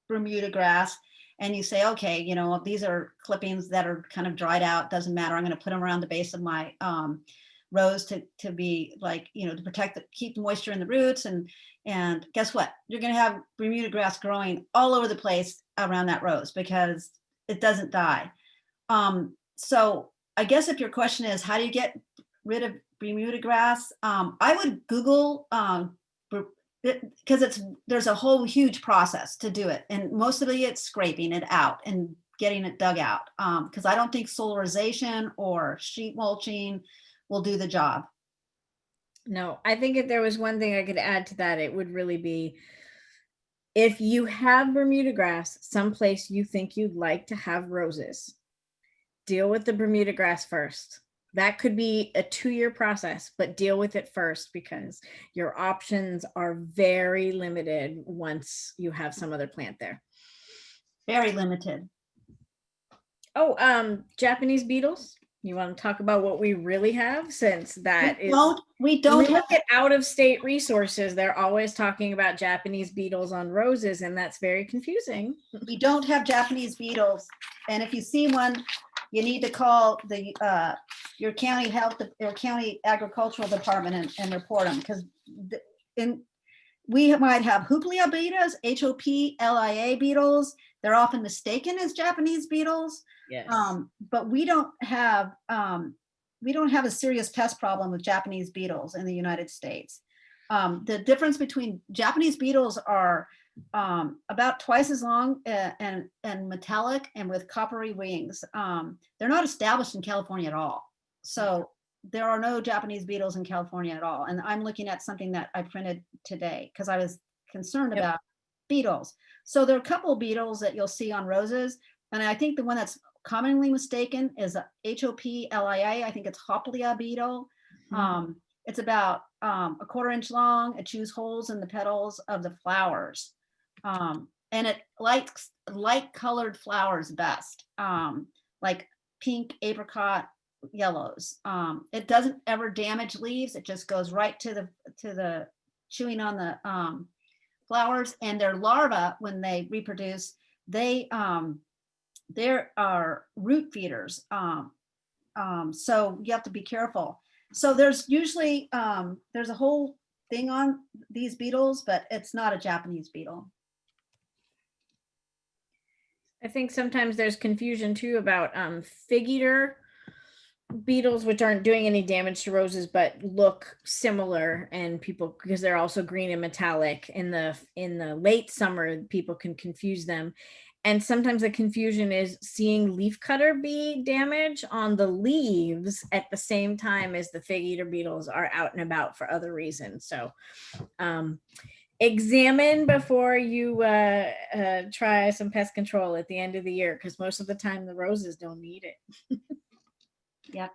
Bermuda grass and you say, okay, these are clippings that are kind of dried out, doesn't matter. I'm going to put them around the base of my rose to be like, to keep the moisture in the roots. And guess what? You're going to have Bermuda grass growing all over the place around that rose because it doesn't die. So I guess if your question is, how do you get rid of Bermuda grass? I would Google, because there's a whole huge process to do it. And mostly it's scraping it out and getting it dug out. Because I don't think solarization or sheet mulching will do the job. No, I think if there was one thing I could add to that, it would really be, if you have Bermuda grass someplace you think you'd like to have roses, deal with the Bermuda grass first. That could be a 2-year process, but deal with it first because your options are very limited once you have some other plant there. Very limited. Oh, Japanese beetles. You want to talk about what we really have, since that we don't look at out-of-state resources. They're always talking about Japanese beetles on roses, and that's very confusing. We don't have Japanese beetles, and if you see one, you need to call your county or county agricultural department and report them, because we might have Hoplia beetles, Hoplia beetles. They're often mistaken as Japanese beetles. Yes. But we don't have a serious pest problem with Japanese beetles in the United States. The difference between Japanese beetles are about twice as long and metallic and with coppery wings. They're not established in California at all. So there are no Japanese beetles in California at all. And I'm looking at something that I printed today because I was concerned about beetles. So there are a couple of beetles that you'll see on roses. And I think the one that's commonly mistaken is a Hoplia. I think it's Hoplia beetle. Mm-hmm. It's about a 1/4 inch long. It chews holes in the petals of the flowers. And it likes light colored flowers best, like pink, apricot, yellows. It doesn't ever damage leaves. It just goes right to the chewing on the flowers. And their larvae, when they reproduce, there are root feeders. So you have to be careful. So there's usually, there's a whole thing on these beetles, but it's not a Japanese beetle. I think sometimes there's confusion too about fig eater beetles, which aren't doing any damage to roses, but look similar, and people, because they're also green and metallic in the late summer, people can confuse them. And sometimes the confusion is seeing leafcutter bee damage on the leaves at the same time as the fig eater beetles are out and about for other reasons. So examine before you try some pest control at the end of the year, because most of the time the roses don't need it. Yep.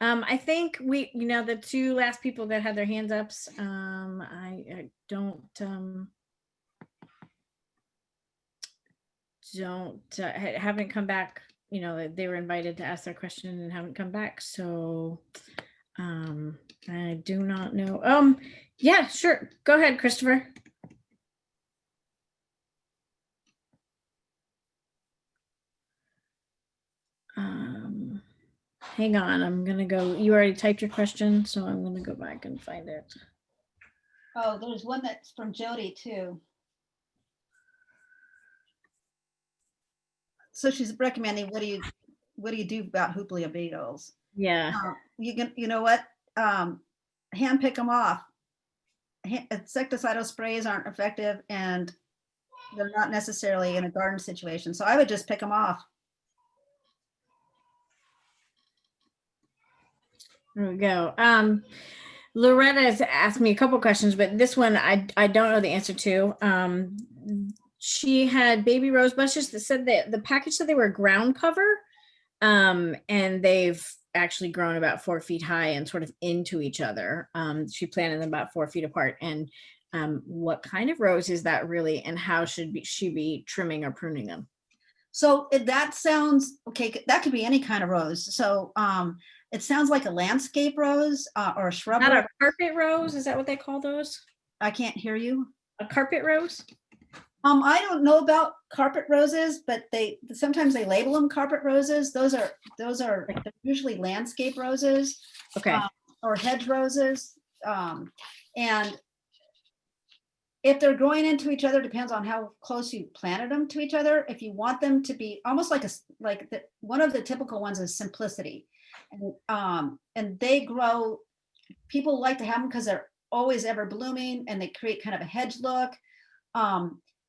I think the two last people that had their hands up, I haven't come back. They were invited to ask their question and haven't come back. So I do not know. Yeah, sure. Go ahead, Christopher. Hang on, I'm gonna go. You already typed your question, so I'm gonna go back and find it. Oh, there's one that's from Jody too. So she's recommending, what do you do about Hooplea beetles? Yeah. You know what? Hand pick them off. Insecticidal sprays aren't effective, and they're not necessarily in a garden situation. So I would just pick them off. There we go. Loretta has asked me a couple questions, but this one I don't know the answer to. She had baby rose bushes that said that the package said they were ground cover, and they've actually grown about 4 feet high and sort of into each other. She planted them about 4 feet apart. And what kind of rose is that really, and how should she be trimming or pruning them? So that sounds okay. That could be any kind of rose. So it sounds like a landscape rose or a shrub. Not a carpet rose. Is that what they call those? I can't hear you. A carpet rose? I don't know about carpet roses, but sometimes they label them carpet roses. Those are they're usually landscape roses. Okay. Or hedge roses. And if they're growing into each other, depends on how close you planted them to each other. If you want them to be almost one of the typical ones is simplicity, and they grow. People like to have them because they're always ever blooming, and they create kind of a hedge look.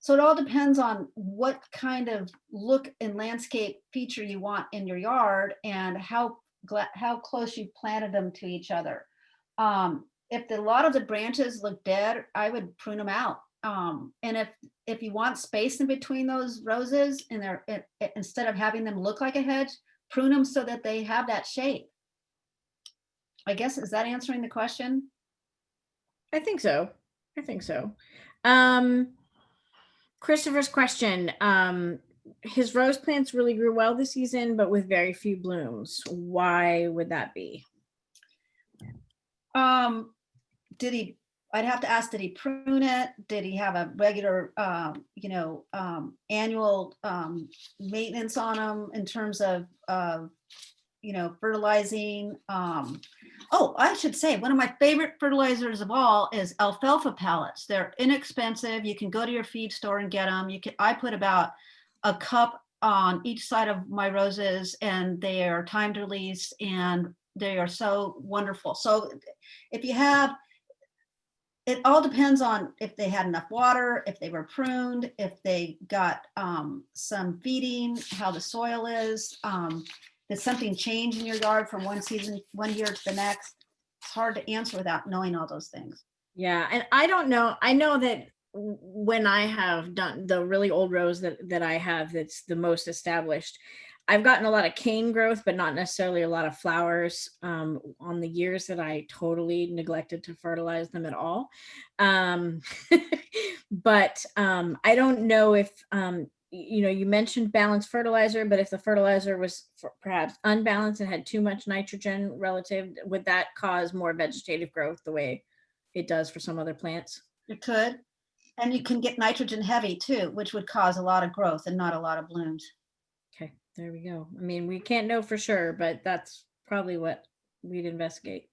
So it all depends on what kind of look and landscape feature you want in your yard, and how close you planted them to each other. If a lot of the branches look dead, I would prune them out. And if you want space in between those roses, and instead of having them look like a hedge, prune them so that they have that shape. I guess, is that answering the question? I think so. Christopher's question. His rose plants really grew well this season, but with very few blooms. Why would that be? I'd have to ask, did he prune it? Did he have a regular, annual maintenance on them in terms of, fertilizing? Oh, I should say, one of my favorite fertilizers of all is alfalfa pellets. They're inexpensive. You can go to your feed store and get them. I put about a cup on each side of my roses, and they are timed release, and they are so wonderful. So if you have, it all depends on if they had enough water, if they were pruned, if they got some feeding, how the soil is. Did something change in your yard from one year to the next? It's hard to answer without knowing all those things. Yeah, and I don't know. I know that when I have done the really old rose that I have, that's the most established, I've gotten a lot of cane growth, but not necessarily a lot of flowers on the years that I totally neglected to fertilize them at all. But I don't know if, you mentioned balanced fertilizer, but if the fertilizer was perhaps unbalanced and had too much nitrogen relative, would that cause more vegetative growth the way it does for some other plants? It could. And you can get nitrogen heavy too, which would cause a lot of growth and not a lot of blooms. Okay, there we go. I mean, we can't know for sure, but that's probably what we'd investigate.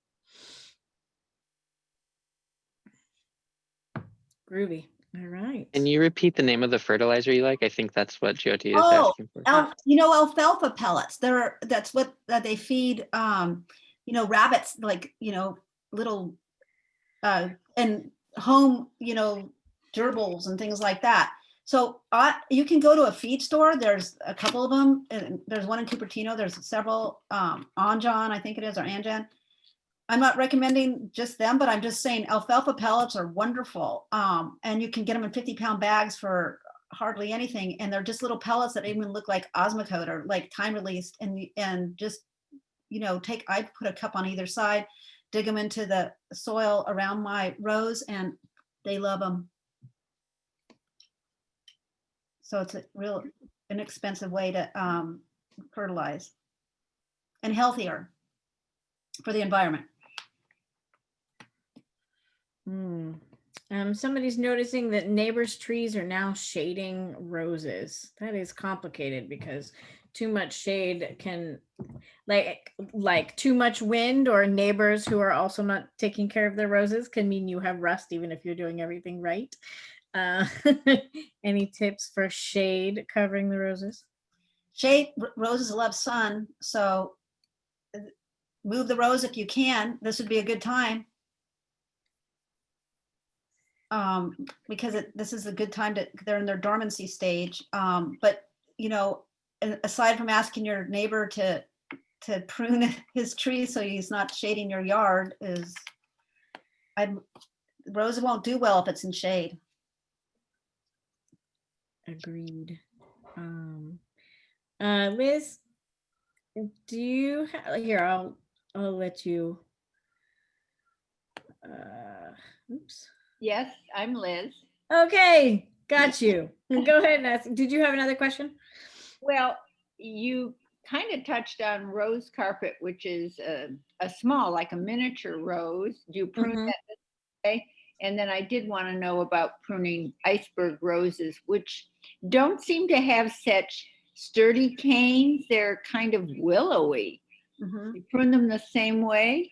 Groovy. All right. Can you repeat the name of the fertilizer you like? I think that's what Jyoti is asking for. Alfalfa pellets. That's what they feed rabbits, like little and home gerbils and things like that. So you can go to a feed store. There's a couple of them. And there's one in Cupertino. There's several, Anjan, I think it is, or Anjan. I'm not recommending just them, but I'm just saying alfalfa pellets are wonderful. And you can get them in 50-pound bags for hardly anything. And they're just little pellets that even look like Osmocote or like time released. And just, you know, I put a cup on either side, dig them into the soil around my rows, and they love them. So it's a real inexpensive way to fertilize and healthier for the environment. Somebody's noticing that neighbors' trees are now shading roses. That is complicated because too much shade can, like too much wind, or neighbors who are also not taking care of their roses can mean you have rust even if you're doing everything right. Any tips for shade covering the roses? Roses love sun, so move the rose if you can. This would be a good time. Because this is a good time they're in their dormancy stage. But, you know, aside from asking your neighbor to prune his tree so he's not shading your yard, rose won't do well if it's in shade. Agreed. Liz, do you here? I'll let you. Oops. Yes, I'm Liz. Okay, got you. Go ahead and ask. Did you have another question? Well, you kind of touched on rose carpet, which is a small, like a miniature rose. Do you prune that this way? And then I did want to know about pruning iceberg roses, which don't seem to have such sturdy canes. They're kind of willowy. You prune them the same way?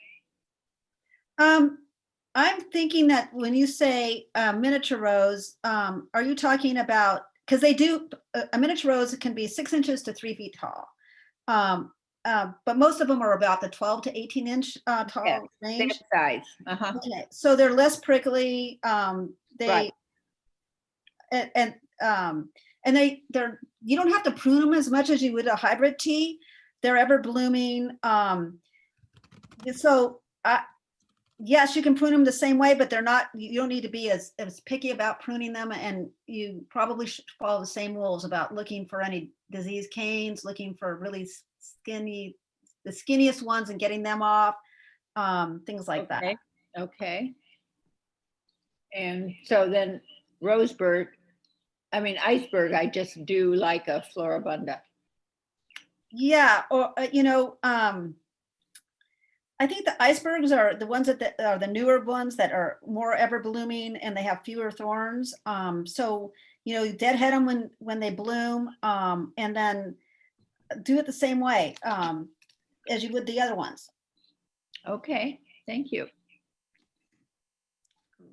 I'm thinking that when you say miniature rose, are you talking about, because they do, a miniature rose can be 6 inches to 3 feet tall. But most of them are about the 12 to 18 inch tall range. Size. Okay, so they're less prickly. Right. And they're, you don't have to prune them as much as you would a hybrid tea. They're ever blooming. So yes, you can prune them the same way, but they're not, you don't need to be as picky about pruning them, and you probably should follow the same rules about looking for any disease canes, looking for really skinny, the skinniest ones and getting them off, things like that. Okay. And so then iceberg, I just do like a floribunda. Yeah, or you know, I think the icebergs are the ones that are the newer ones that are more ever blooming, and they have fewer thorns. So, you know, deadhead them when they bloom, and then do it the same way as you would the other ones. Okay, thank you.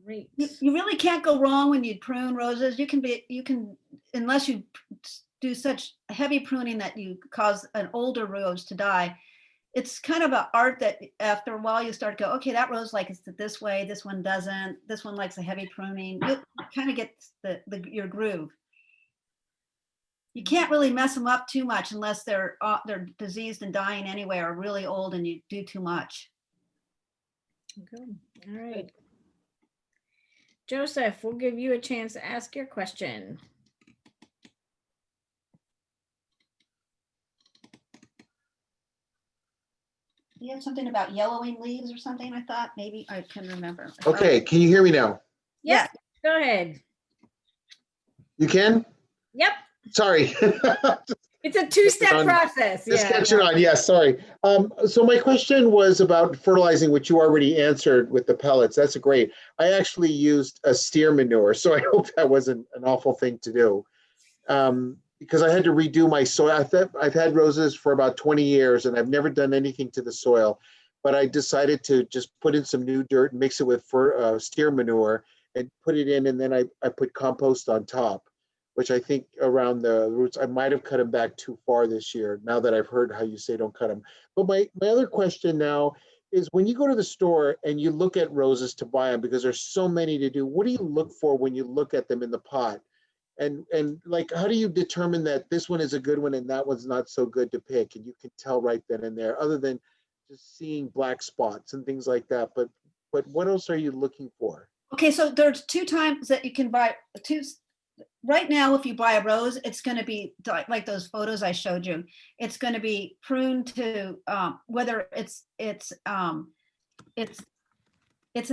Great. You really can't go wrong when you prune roses. You can, unless you do such heavy pruning that you cause an older rose to die. It's kind of an art that after a while you start to go, okay, that rose likes it this way, this one doesn't, this one likes a heavy pruning. You kind of get your groove. You can't really mess them up too much unless they're diseased and dying anyway, or really old and you do too much. Good. All right. Joseph, we'll give you a chance to ask your question. You have something about yellowing leaves or something, I thought. Maybe I can remember. Okay, can you hear me now? Yeah. Go ahead. You can? Yep. Sorry. It's a two-step process. Just catch it on. Yes, sorry. So my question was about fertilizing, which you already answered with the pellets. That's great. I actually used a steer manure, so I hope that wasn't an awful thing to do. Because I had to redo my soil. I've had roses for about 20 years and I've never done anything to the soil, but I decided to just put in some new dirt and mix it with steer manure and put it in, and then I put compost on top, which I think around the roots, I might have cut them back too far this year, now that I've heard how you say don't cut them. But my other question now is, when you go to the store and you look at roses to buy them, because there's so many to do, what do you look for when you look at them in the pot? And like, how do you determine that this one is a good one and that one's not so good to pick? And you can tell right then and there, other than just seeing black spots and things like that. But what else are you looking for? Okay, so there's 2 times that you can buy right now. If you buy a rose, it's going to be like those photos I showed you. It's going to be pruned to whether it's in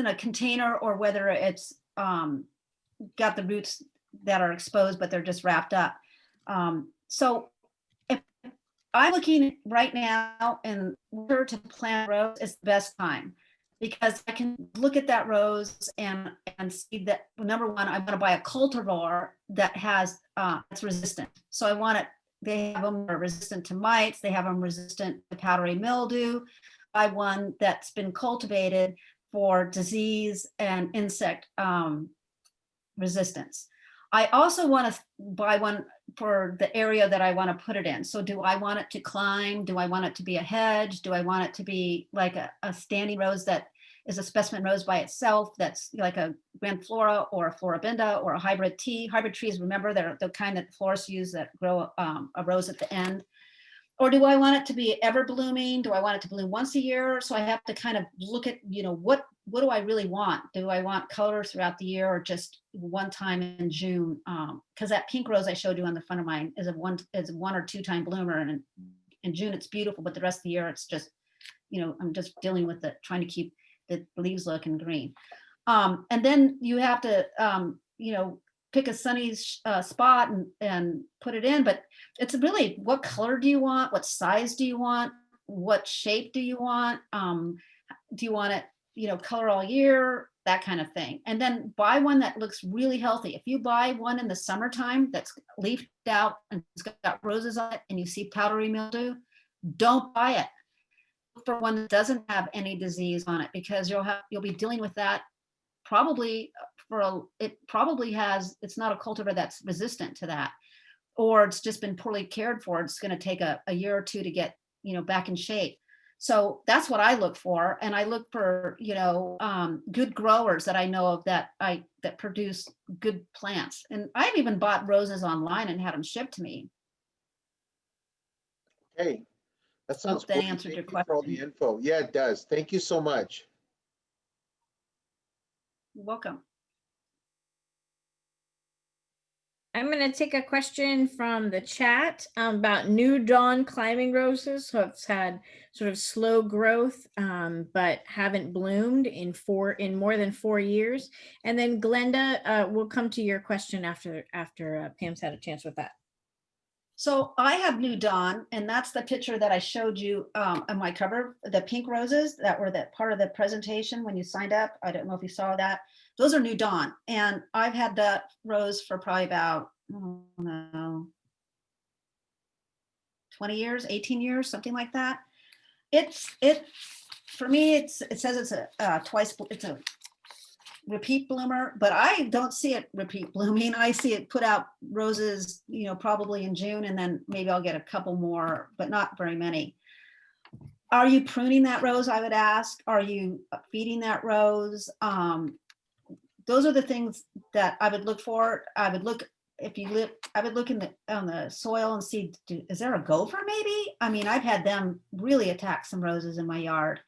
a container or whether it's got the roots that are exposed, but they're just wrapped up. So if I'm looking right now and where to plant a rose, it's the best time, because I can look at that rose and see that, number one, I want to buy a cultivar that has it's resistant. So I want it. They have them that are resistant to mites. They have them resistant to powdery mildew. Buy one that's been cultivated for disease and insect resistance. I also want to buy one for the area that I want to put it in. So do I want it to climb? Do I want it to be a hedge? Do I want it to be like a standing rose that is a specimen rose by itself, that's like a Grand Flora or a Floribunda or a hybrid tea? Hybrid trees, remember, they're the kind that florists use that grow a rose at the end. Or do I want it to be ever blooming? Do I want it to bloom once a year? So I have to kind of look at, what do I really want? Do I want color throughout the year or just one time in June? Because that pink rose I showed you on the front of mine is a 1 or 2 time bloomer, and in June it's beautiful, but the rest of the year it's just, I'm just dealing with trying to keep the leaves looking green. And then you have to, pick a sunny spot and put it in, but it's really, what color do you want? What size do you want? What shape do you want? Do you want it, color all year? That kind of thing. And then buy one that looks really healthy. If you buy one in the summertime that's leafed out and it's got roses on it and you see powdery mildew, don't buy it. Look for one that doesn't have any disease on it, because you'll be dealing with that probably it's not a cultivar that's resistant to that, or it's just been poorly cared for. It's going to take a year or 2 to get, back in shape. So that's what I look for. And I look for, good growers that I know of that produce good plants. And I've even bought roses online and had them shipped to me. Okay, that sounds Hope that great. answered your Thank you for all the question. info. Yeah, it does. Thank you so much. You're welcome. I'm going to take a question from the chat about New Dawn climbing roses. So it's had sort of slow growth, but haven't bloomed in more than 4 years. And then Glenda, we'll come to your question after Pam's had a chance with that. So I have New Dawn, and that's the picture that I showed you on my cover, the pink roses that were that part of the presentation when you signed up. I don't know if you saw that. Those are New Dawn. And I've had that rose for probably about, 20 years, 18 years, something like that. For me, it says it's it's a repeat bloomer, but I don't see it repeat blooming. I see it put out roses, probably in June, and then maybe I'll get a couple more, but not very many. Are you pruning that rose? I would ask. Are you feeding that rose? Those are the things that I would look for. I would look on the soil and see, is there a gopher maybe? I mean, I've had them really attack some roses in my yard.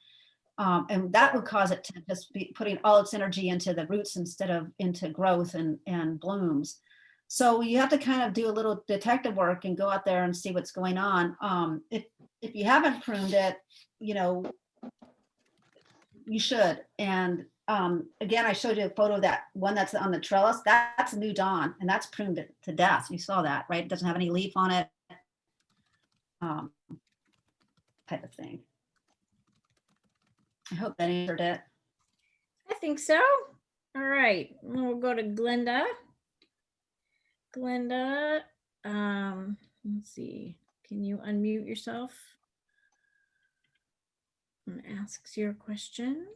And that would cause it to just be putting all its energy into the roots instead of into growth and blooms. So you have to kind of do a little detective work and go out there and see what's going on. If you haven't pruned it, you should. And again, I showed you a photo of that one that's on the trellis. That's New Dawn, and that's pruned to death. You saw that, right? It doesn't have any leaf on it, type of thing. I hope that answered it. I think so. All right, we'll go to Glenda. Glenda, let's see. Can you unmute yourself and ask your question?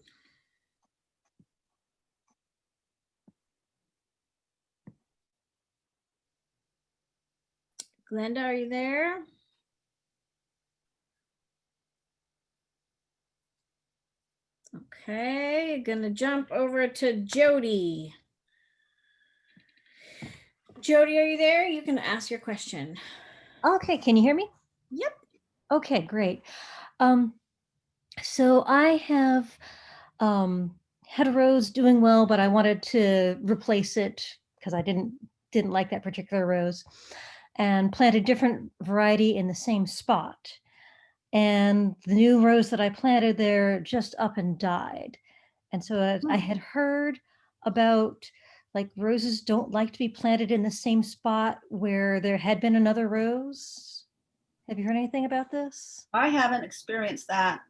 Glenda, are you there? Okay, gonna jump over to Jody. Jody, are you there? You can ask your question. Okay, can you hear me? Yep. Okay, great. So I have had a rose doing well, but I wanted to replace it because I didn't like that particular rose, and plant a different variety in the same spot. And the new rose that I planted there just up and died. And so I had heard about, like, roses don't like to be planted in the same spot where there had been another rose. Have you heard anything about this? I haven't experienced that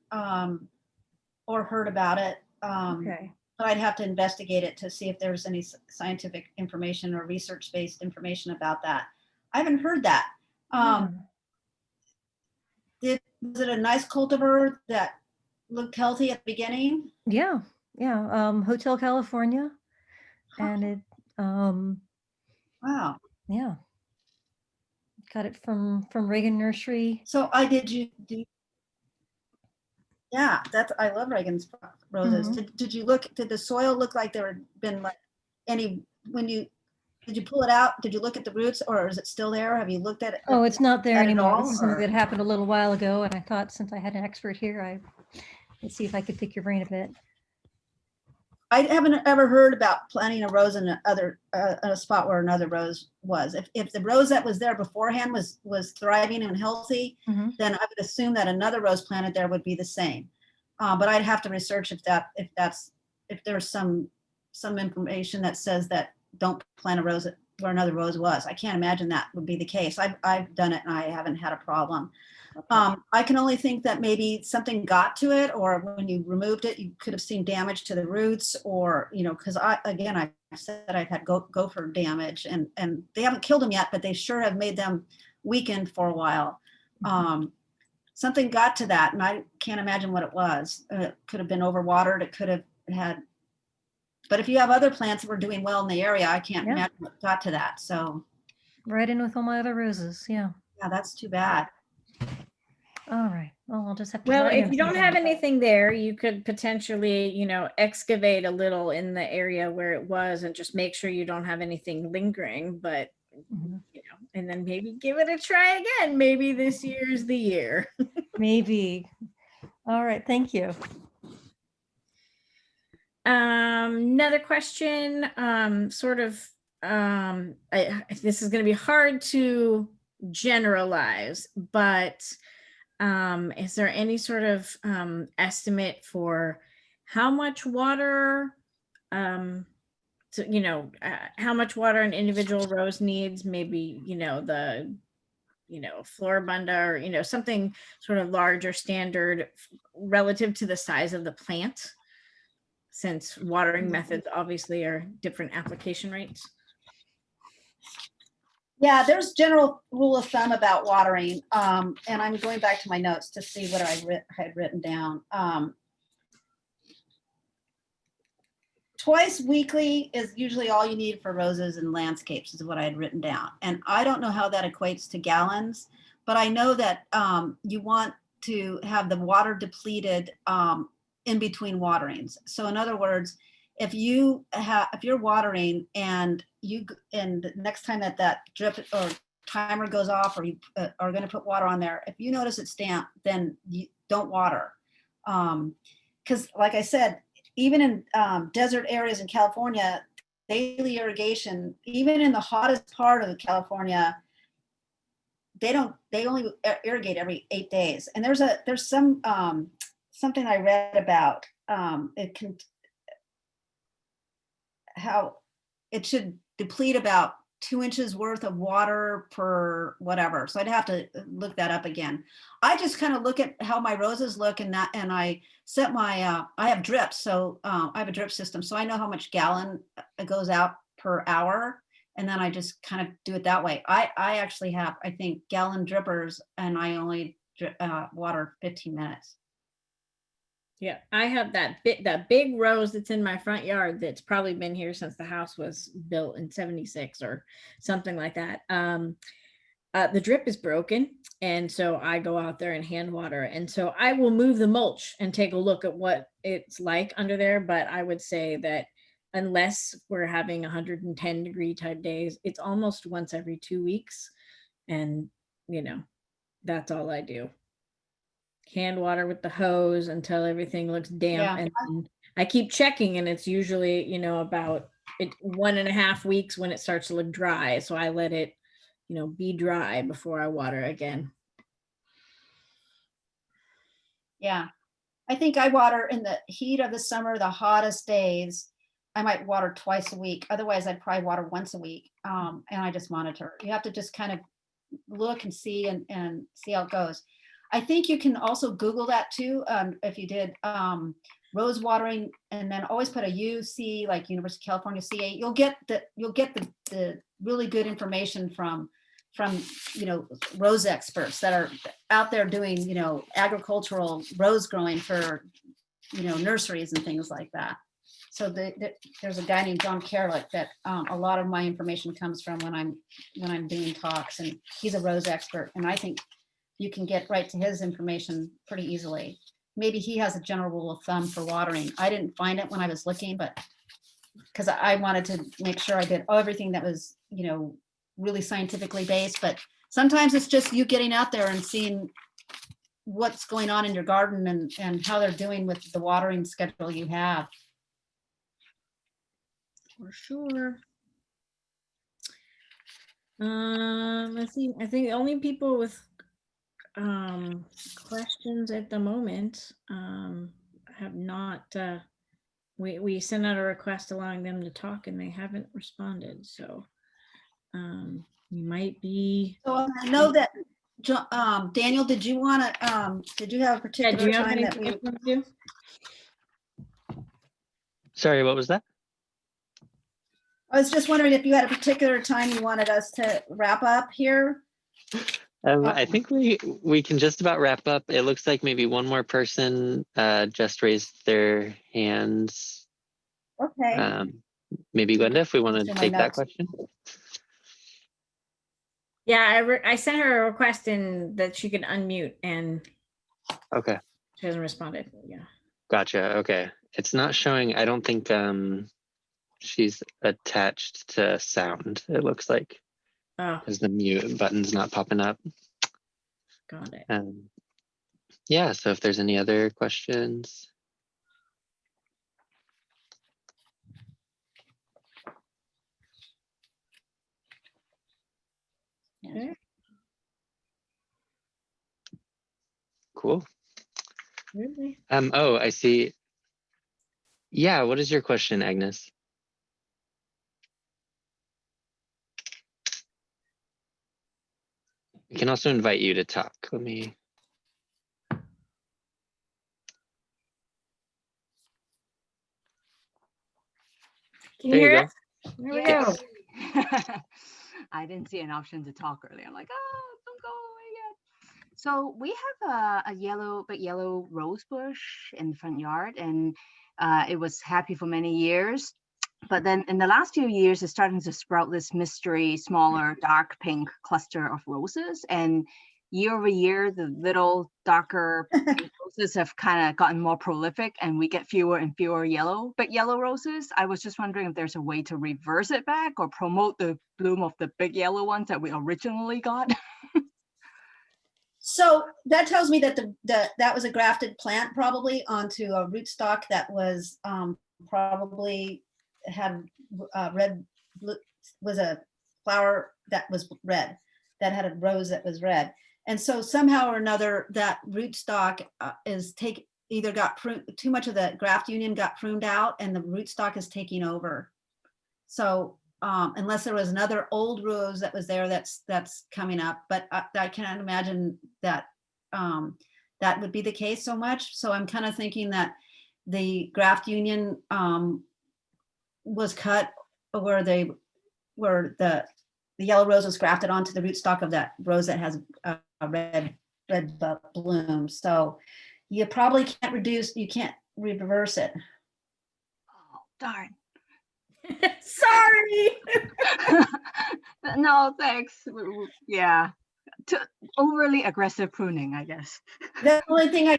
or heard about it. Okay. But I'd have to investigate it to see if there's any scientific information or research-based information about that. I haven't heard that. Was it a nice cultivar that looked healthy at the beginning? Yeah. Hotel California. And it, Wow. yeah. Got it from Reagan Nursery. So yeah, I love Reagan's roses. Did you look, did the soil look like there had been like any, did you pull it out? Did you look at the roots, or is it still there? Have you looked at it? Oh, it's not there at anymore. all, This is something or- that happened a little while ago, and I thought since I had an expert here, let's see if I could pick your brain a bit. I haven't ever heard about planting a rose in a spot where another rose was. If the rose that was there beforehand was thriving and healthy, then I would assume that another rose planted there would be the same. But I'd have to research if there's some information that says that don't plant a rose where another rose was. I can't imagine that would be the case. I've done it and I haven't had a problem. Okay. I can only think that maybe something got to it, or when you removed it, you could have seen damage to the roots, or, because I said I've had gopher damage, and they haven't killed them yet, but they sure have made them weakened for a while. Something got to that, and I can't imagine what it was. It could have been overwatered. It could have had, but if you have other plants that were doing well in the area, I can't imagine what got to that. So Right in with all my other roses. Yeah. that's too bad. All right. Well, I'll just have to. Well, try if and you don't see have if I- anything there, you could potentially, excavate a little in the area where it was and just make sure you don't have anything lingering, but, and then maybe give it a try again. Maybe this year's the year. Maybe. All right. Thank you. Another question, this is going to be hard to generalize, but is there any sort of estimate for how much water, how much water an individual rose needs? Maybe, the floribunda, or, something sort of large or standard relative to the size of the plant, since watering methods obviously are different application rates. Yeah, there's general rule of thumb about watering, and I'm going back to my notes to see what I had written down. Twice weekly is usually all you need for roses and landscapes, is what I had written down. And I don't know how that equates to gallons, but I know that you want to have the water depleted in between waterings. So in other words, if you're watering and the next time that drip or timer goes off, or you are going to put water on there, if you notice it's damp, then you don't water. Because like I said, even in desert areas in California, daily irrigation, even in the hottest part of California, they only irrigate every 8 days. And there's some something I read about how it should deplete about 2 inches worth of water per whatever. So I'd have to look that up again. I just kind of look at how my roses look, and I set my, I have drips. So I have a drip system. So I know how much gallon goes out per hour. And then I just kind of do it that way. I actually have, I think, gallon drippers, and I only water 15 minutes. Yeah, I have that big rose that's in my front yard that's probably been here since the house was built in 76 or something like that. The drip is broken, and so I go out there and hand water. And so I will move the mulch and take a look at what it's like under there. But I would say that unless we're having 110-degree type days, it's almost once every 2 weeks. And, that's all I do. Hand water with the hose until everything looks damp. Yeah. And then I keep checking, and it's usually, about 1.5 weeks when it starts to look dry. So I let it, be dry before I water again. Yeah. I think I water in the heat of the summer, the hottest days. I might water twice a week. Otherwise, I'd probably water once a week. And I just monitor. You have to just kind of look and see and see how it goes. I think you can also Google that too. If you did rose watering, and then always put a UC, like University of California CA, you'll get the really good information from rose experts that are out there doing agricultural rose growing for nurseries and things like that. So there's a guy named John Carlick that a lot of my information comes from when I'm doing talks, and he's a rose expert, and I think you can get right to his information pretty easily. Maybe he has a general rule of thumb for watering. I didn't find it when I was looking, but because I wanted to make sure I did everything that was really scientifically based. But sometimes it's just you getting out there and seeing what's going on in your garden and how they're doing with the watering schedule you have. For sure. Let's see. I think the only people with questions at the moment have not. We sent out a request allowing them to talk, and they haven't responded. So you might be. So I know that Daniel, did you want to? Did you have a particular time that we? Do? Sorry, what was that? I was just wondering if you had a particular time you wanted us to wrap up here. I think we can just about wrap up. It looks like maybe one more person just raised their hands. Okay. Maybe Glenda, if we want to take that question. Yeah, I sent her a request in that she could unmute, and okay, she hasn't responded. Yeah. Gotcha. Okay, it's not showing. I don't think she's attached to sound. It looks like. Oh. Because the mute button's not popping up. Got it. Yeah, so if there's any other questions. Okay. Cool. Really? Oh, I see. Yeah, what is your question, Agnes? I can also invite you to talk. Let me. Can you hear us? There we go. I didn't see an option to talk earlier. I'm like, oh, don't go away yet. So we have a big yellow rose bush in the front yard, and it was happy for many years. But then in the last few years, it's starting to sprout this mystery, smaller, dark pink cluster of roses. And year over year, the little darker pink roses have kind of gotten more prolific, and we get fewer and fewer big yellow roses. I was just wondering if there's a way to reverse it back or promote the bloom of the big yellow ones that we originally got. So that tells me that that was a grafted plant, probably onto a rootstock that was probably had was a flower that was red, that had a rose that was red. And so somehow or another, that rootstock either got pruned, too much of the graft union got pruned out, and the rootstock is taking over. So unless there was another old rose that was there that's coming up, but I can't imagine that that would be the case so much. So I'm kind of thinking that the graft union was cut where the yellow rose was grafted onto the rootstock of that rose that has a red bloom. So you probably can't reverse it. Oh, darn. Sorry. No, thanks. Yeah. Overly aggressive pruning, I guess. The only thing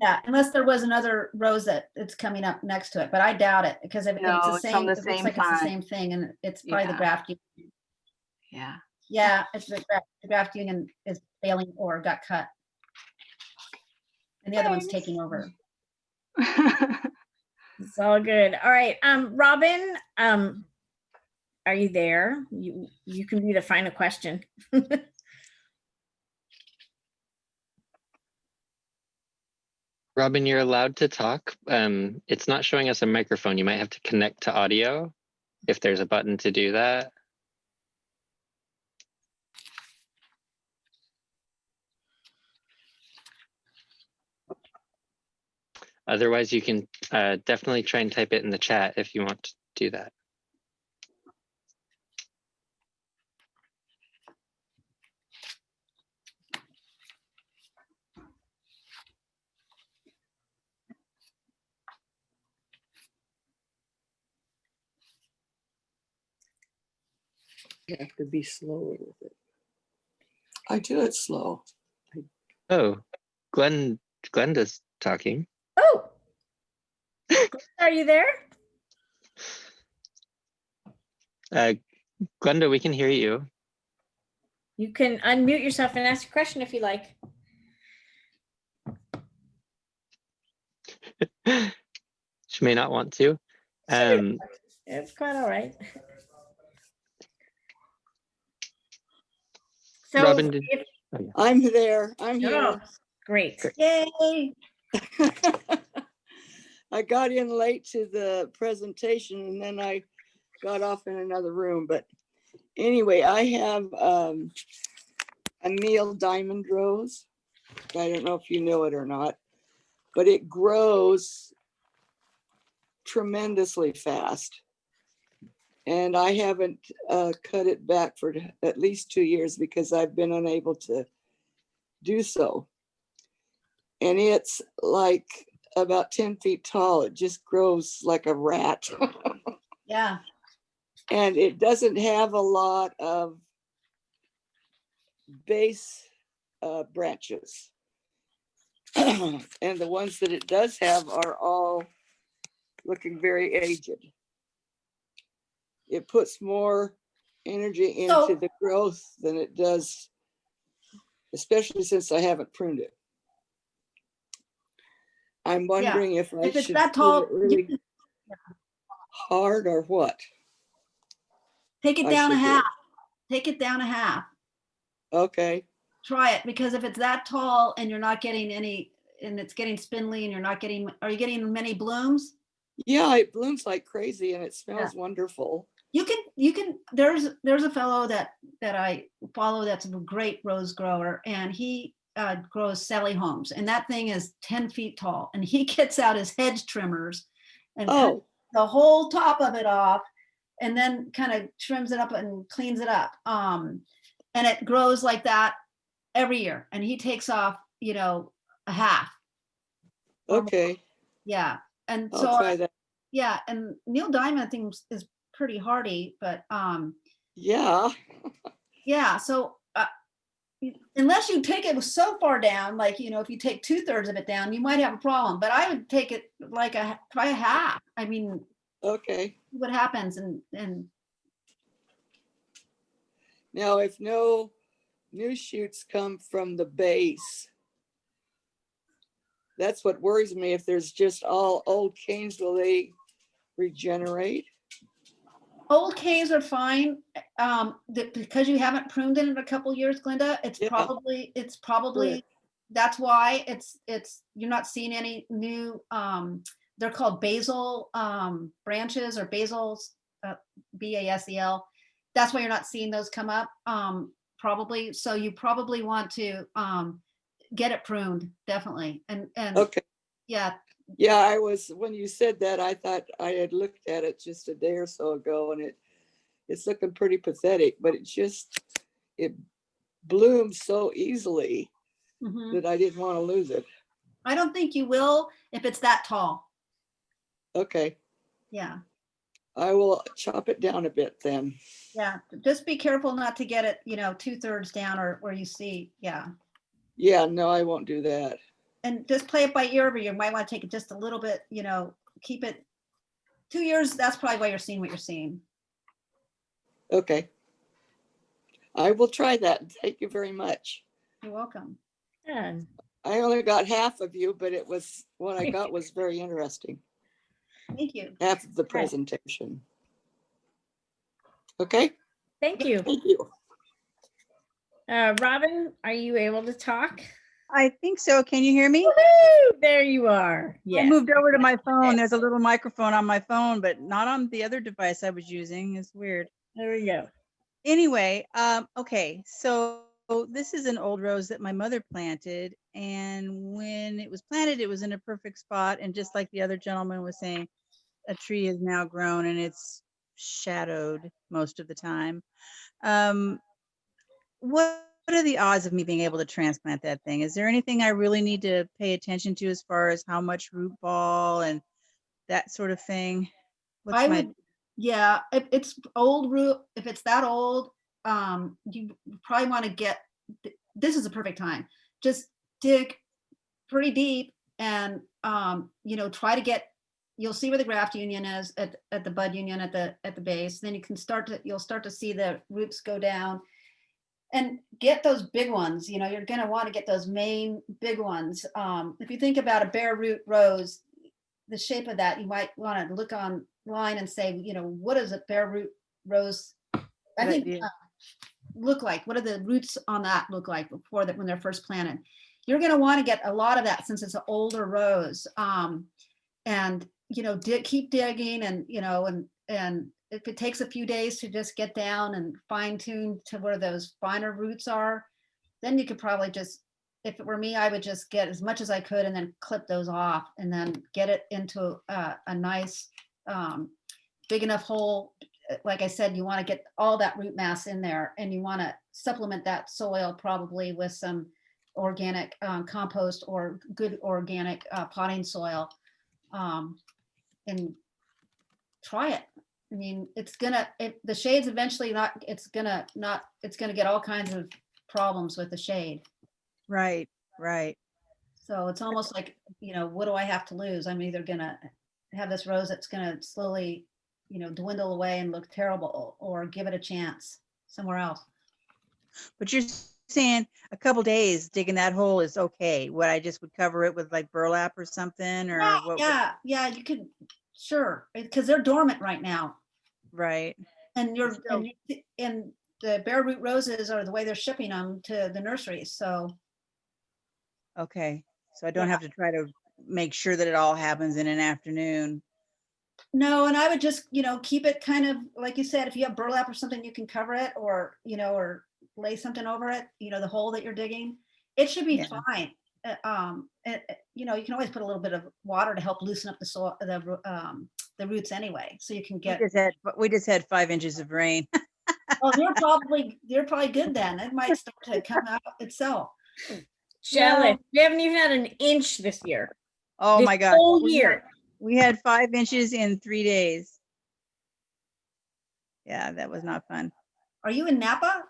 Yeah, unless there was another rose that it's coming up next to it, but I doubt it because if No, it's the it's same, on the it looks same like it's the plant. same thing and it's probably the Yeah. graft. Yeah. Yeah, it's the graft union is failing or got cut. And the other one's Thanks. taking over. It's all good. All right. Robin, are you there? You can be the final question. Robin, you're allowed to talk. It's not showing us a microphone. You might have to connect to audio if there's a button to do that. Otherwise, you can definitely try and type it in the chat if you want to do that. You have to be slower with it. I do it slow. Oh, Glenda's talking. Oh, are you there? Glenda, we can hear you. You can unmute yourself and ask a question if you like. She may not want to. It's quite all right. So Robin, I'm there. I'm here. oh, great. Yay! I got in late to the presentation and then I got off in another room. But anyway, I have a Neil Diamond Rose. I don't know if you know it or not, but it grows tremendously fast. And I haven't cut it back for at least 2 years because I've been unable to do so. And it's like about 10 feet tall. It just grows like a rat. Yeah. And it doesn't have a lot of base branches. And the ones that it does have are all looking very aged. It puts more energy into the growth than it does, especially since I haven't pruned it. I'm wondering if I it's should that prune tall, it really hard or what. take it I down a should do. half. Take it down a half. Okay. Try it because if it's that tall and you're not getting any, and it's getting spindly and you're not getting, are you getting many blooms? Yeah, it blooms like crazy and it smells wonderful. You can, there's a fellow that I follow that's a great rose grower, and he grows Sally Homes, and that thing is 10 feet tall, and he gets out his hedge trimmers and cuts the whole top of it off and then kind of trims it up and cleans it up. And it grows like that every year, and he takes off, a half. Okay. Yeah. And I'll so try that. yeah, and Neil Diamond I think is pretty hardy, but yeah. yeah, so unless you take it so far down, like if you take 2/3 of it down, you might have a problem, but I would take it like try a half. I mean, okay, what happens. And now if no new shoots come from the base, that's what worries me. If there's just all old canes, will they regenerate? Old canes are fine, because you haven't pruned it in a couple years, Glenda. It's probably Correct. that's why it's you're not seeing any new. They're called basal branches or basals, BASEL. That's why you're not seeing those come up. Probably. So you probably want to get it pruned, definitely. And okay. Yeah. Yeah, I was, when you said that, I thought I had looked at it just a day or so ago, and it's looking pretty pathetic, but it blooms so easily that I didn't want to lose it. I don't think you will if it's that tall. Okay. Yeah. I will chop it down a bit then. Yeah, just be careful not to get it, 2/3 down or where you see. Yeah. Yeah, no, I won't do that. and just play it by ear over. You might want to take it just a little bit, keep it 2 years. That's probably why you're seeing what you're seeing. Okay. I will try that. Thank you very much. You're welcome. Yeah. I only got half of you, but it was, what I got was very interesting. Thank you. Half of the presentation. Okay, Thank you. thank you. Robin, are you able to talk? I think so. Can you hear me? Woohoo! There you are. I Yeah. moved over to my phone. There's a little microphone on my phone, but not on the other device I was using. It's weird. There we go. Anyway, okay, so this is an old rose that my mother planted, and when it was planted, it was in a perfect spot, and just like the other gentleman was saying, a tree has now grown and it's shadowed most of the time. What are the odds of me being able to transplant that thing? Is there anything I really need to pay attention to as far as how much root ball and that sort of thing? Yeah, if it's old root, if it's that old, you probably want to get, this is a perfect time. Just dig pretty deep and, try to get, you'll see where the graft union is at the bud union at the base. Then you'll start to see the roots go down and get those big ones. You're going to want to get those main big ones. If you think about a bare root rose, the shape of that, you might want to look online and say, what does a bare root rose, I think, look like? What do the roots on that look like before that when they're first planted? You're going to want to get a lot of that since it's an older rose. And keep digging, and and if it takes a few days to just get down and fine tune to where those finer roots are, then you could probably just, if it were me, I would just get as much as I could and then clip those off and then get it into a nice big enough hole. Like I said, you want to get all that root mass in there, and you want to supplement that soil probably with some organic compost or good organic potting soil, and try it. I mean, the shade's eventually it's gonna get all kinds of problems with the shade. Right. So it's almost like, what do I have to lose? I'm either gonna have this rose that's gonna slowly, dwindle away and look terrible, or give it a chance somewhere else. But you're saying a couple days digging that hole is okay. What, I just would cover it with like burlap or something, or what? Yeah, you could, sure, because they're dormant right now. Right. And and the bare root roses are the way they're shipping them to the nurseries. So. Okay. So I don't have to try to make sure that it all happens in an afternoon. No, and I would just, keep it kind of, like you said, if you have burlap or something, you can cover it, or, or lay something over it, the hole that you're digging. It should be fine. You can always put a little bit of water to help loosen up the soil, the roots anyway, so you can get. We just had 5 inches of rain. Well, you're probably good then. It might start to come out itself. Jealous. We haven't even had an inch this year. Oh my God. Whole year. We had 5 inches in 3 days. Yeah, that was not fun. Are you in Napa?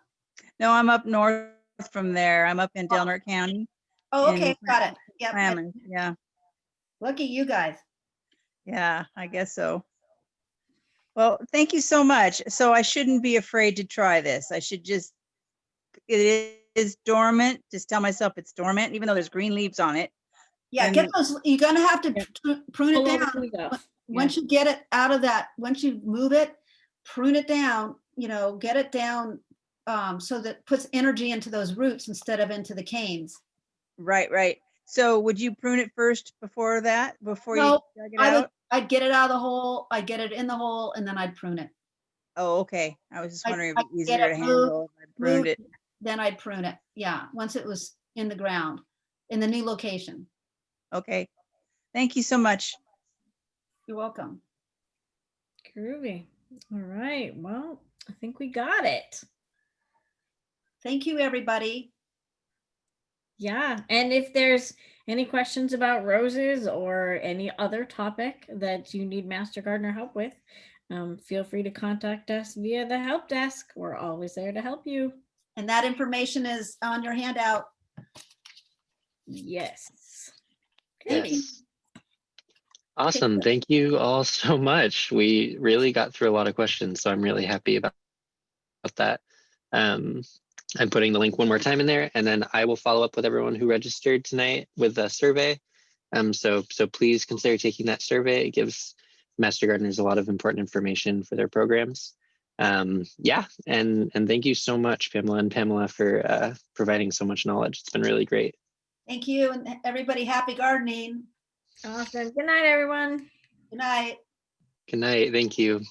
No, I'm up north from there. I'm up in Delaware County. Oh, okay, got it. Yeah. Yeah. Lucky you guys. Yeah, I guess so. Well, thank you so much. So I shouldn't be afraid to try this. I should just, it is dormant. Just tell myself it's dormant, even though there's green leaves on it. Yeah, And you're gonna have to prune it down. Once you get it out of that, once you move it, prune it down, get it down so that it puts energy into those roots instead of into the canes. Right. So would you prune it first before that, before you dug it out? I'd get it out of the hole, I'd get it in the hole, and then I'd prune it. Oh, okay. I was just wondering if it'd be easier to handle if I pruned it. Then I'd prune it. Yeah, once it was in the ground, in the new location. Okay. Thank you so much. You're welcome. Groovy. All right. Well, I think we got it. Thank you, everybody. Yeah. And if there's any questions about roses or any other topic that you need Master Gardener help with, feel free to contact us via the help desk. We're always there to help you. And that information is on your handout. Yes. Thank you. Yes. Awesome. Thank you all so much. We really got through a lot of questions, so I'm really happy about that. I'm putting the link one more time in there, and then I will follow up with everyone who registered tonight with a survey. So please consider taking that survey. It gives Master Gardeners a lot of important information for their programs. Yeah, and thank you so much, Pamela and Pamela, for providing so much knowledge. It's been really great. Thank you, and everybody, happy gardening. Awesome. Good night, everyone. Good night. Good night. Thank you.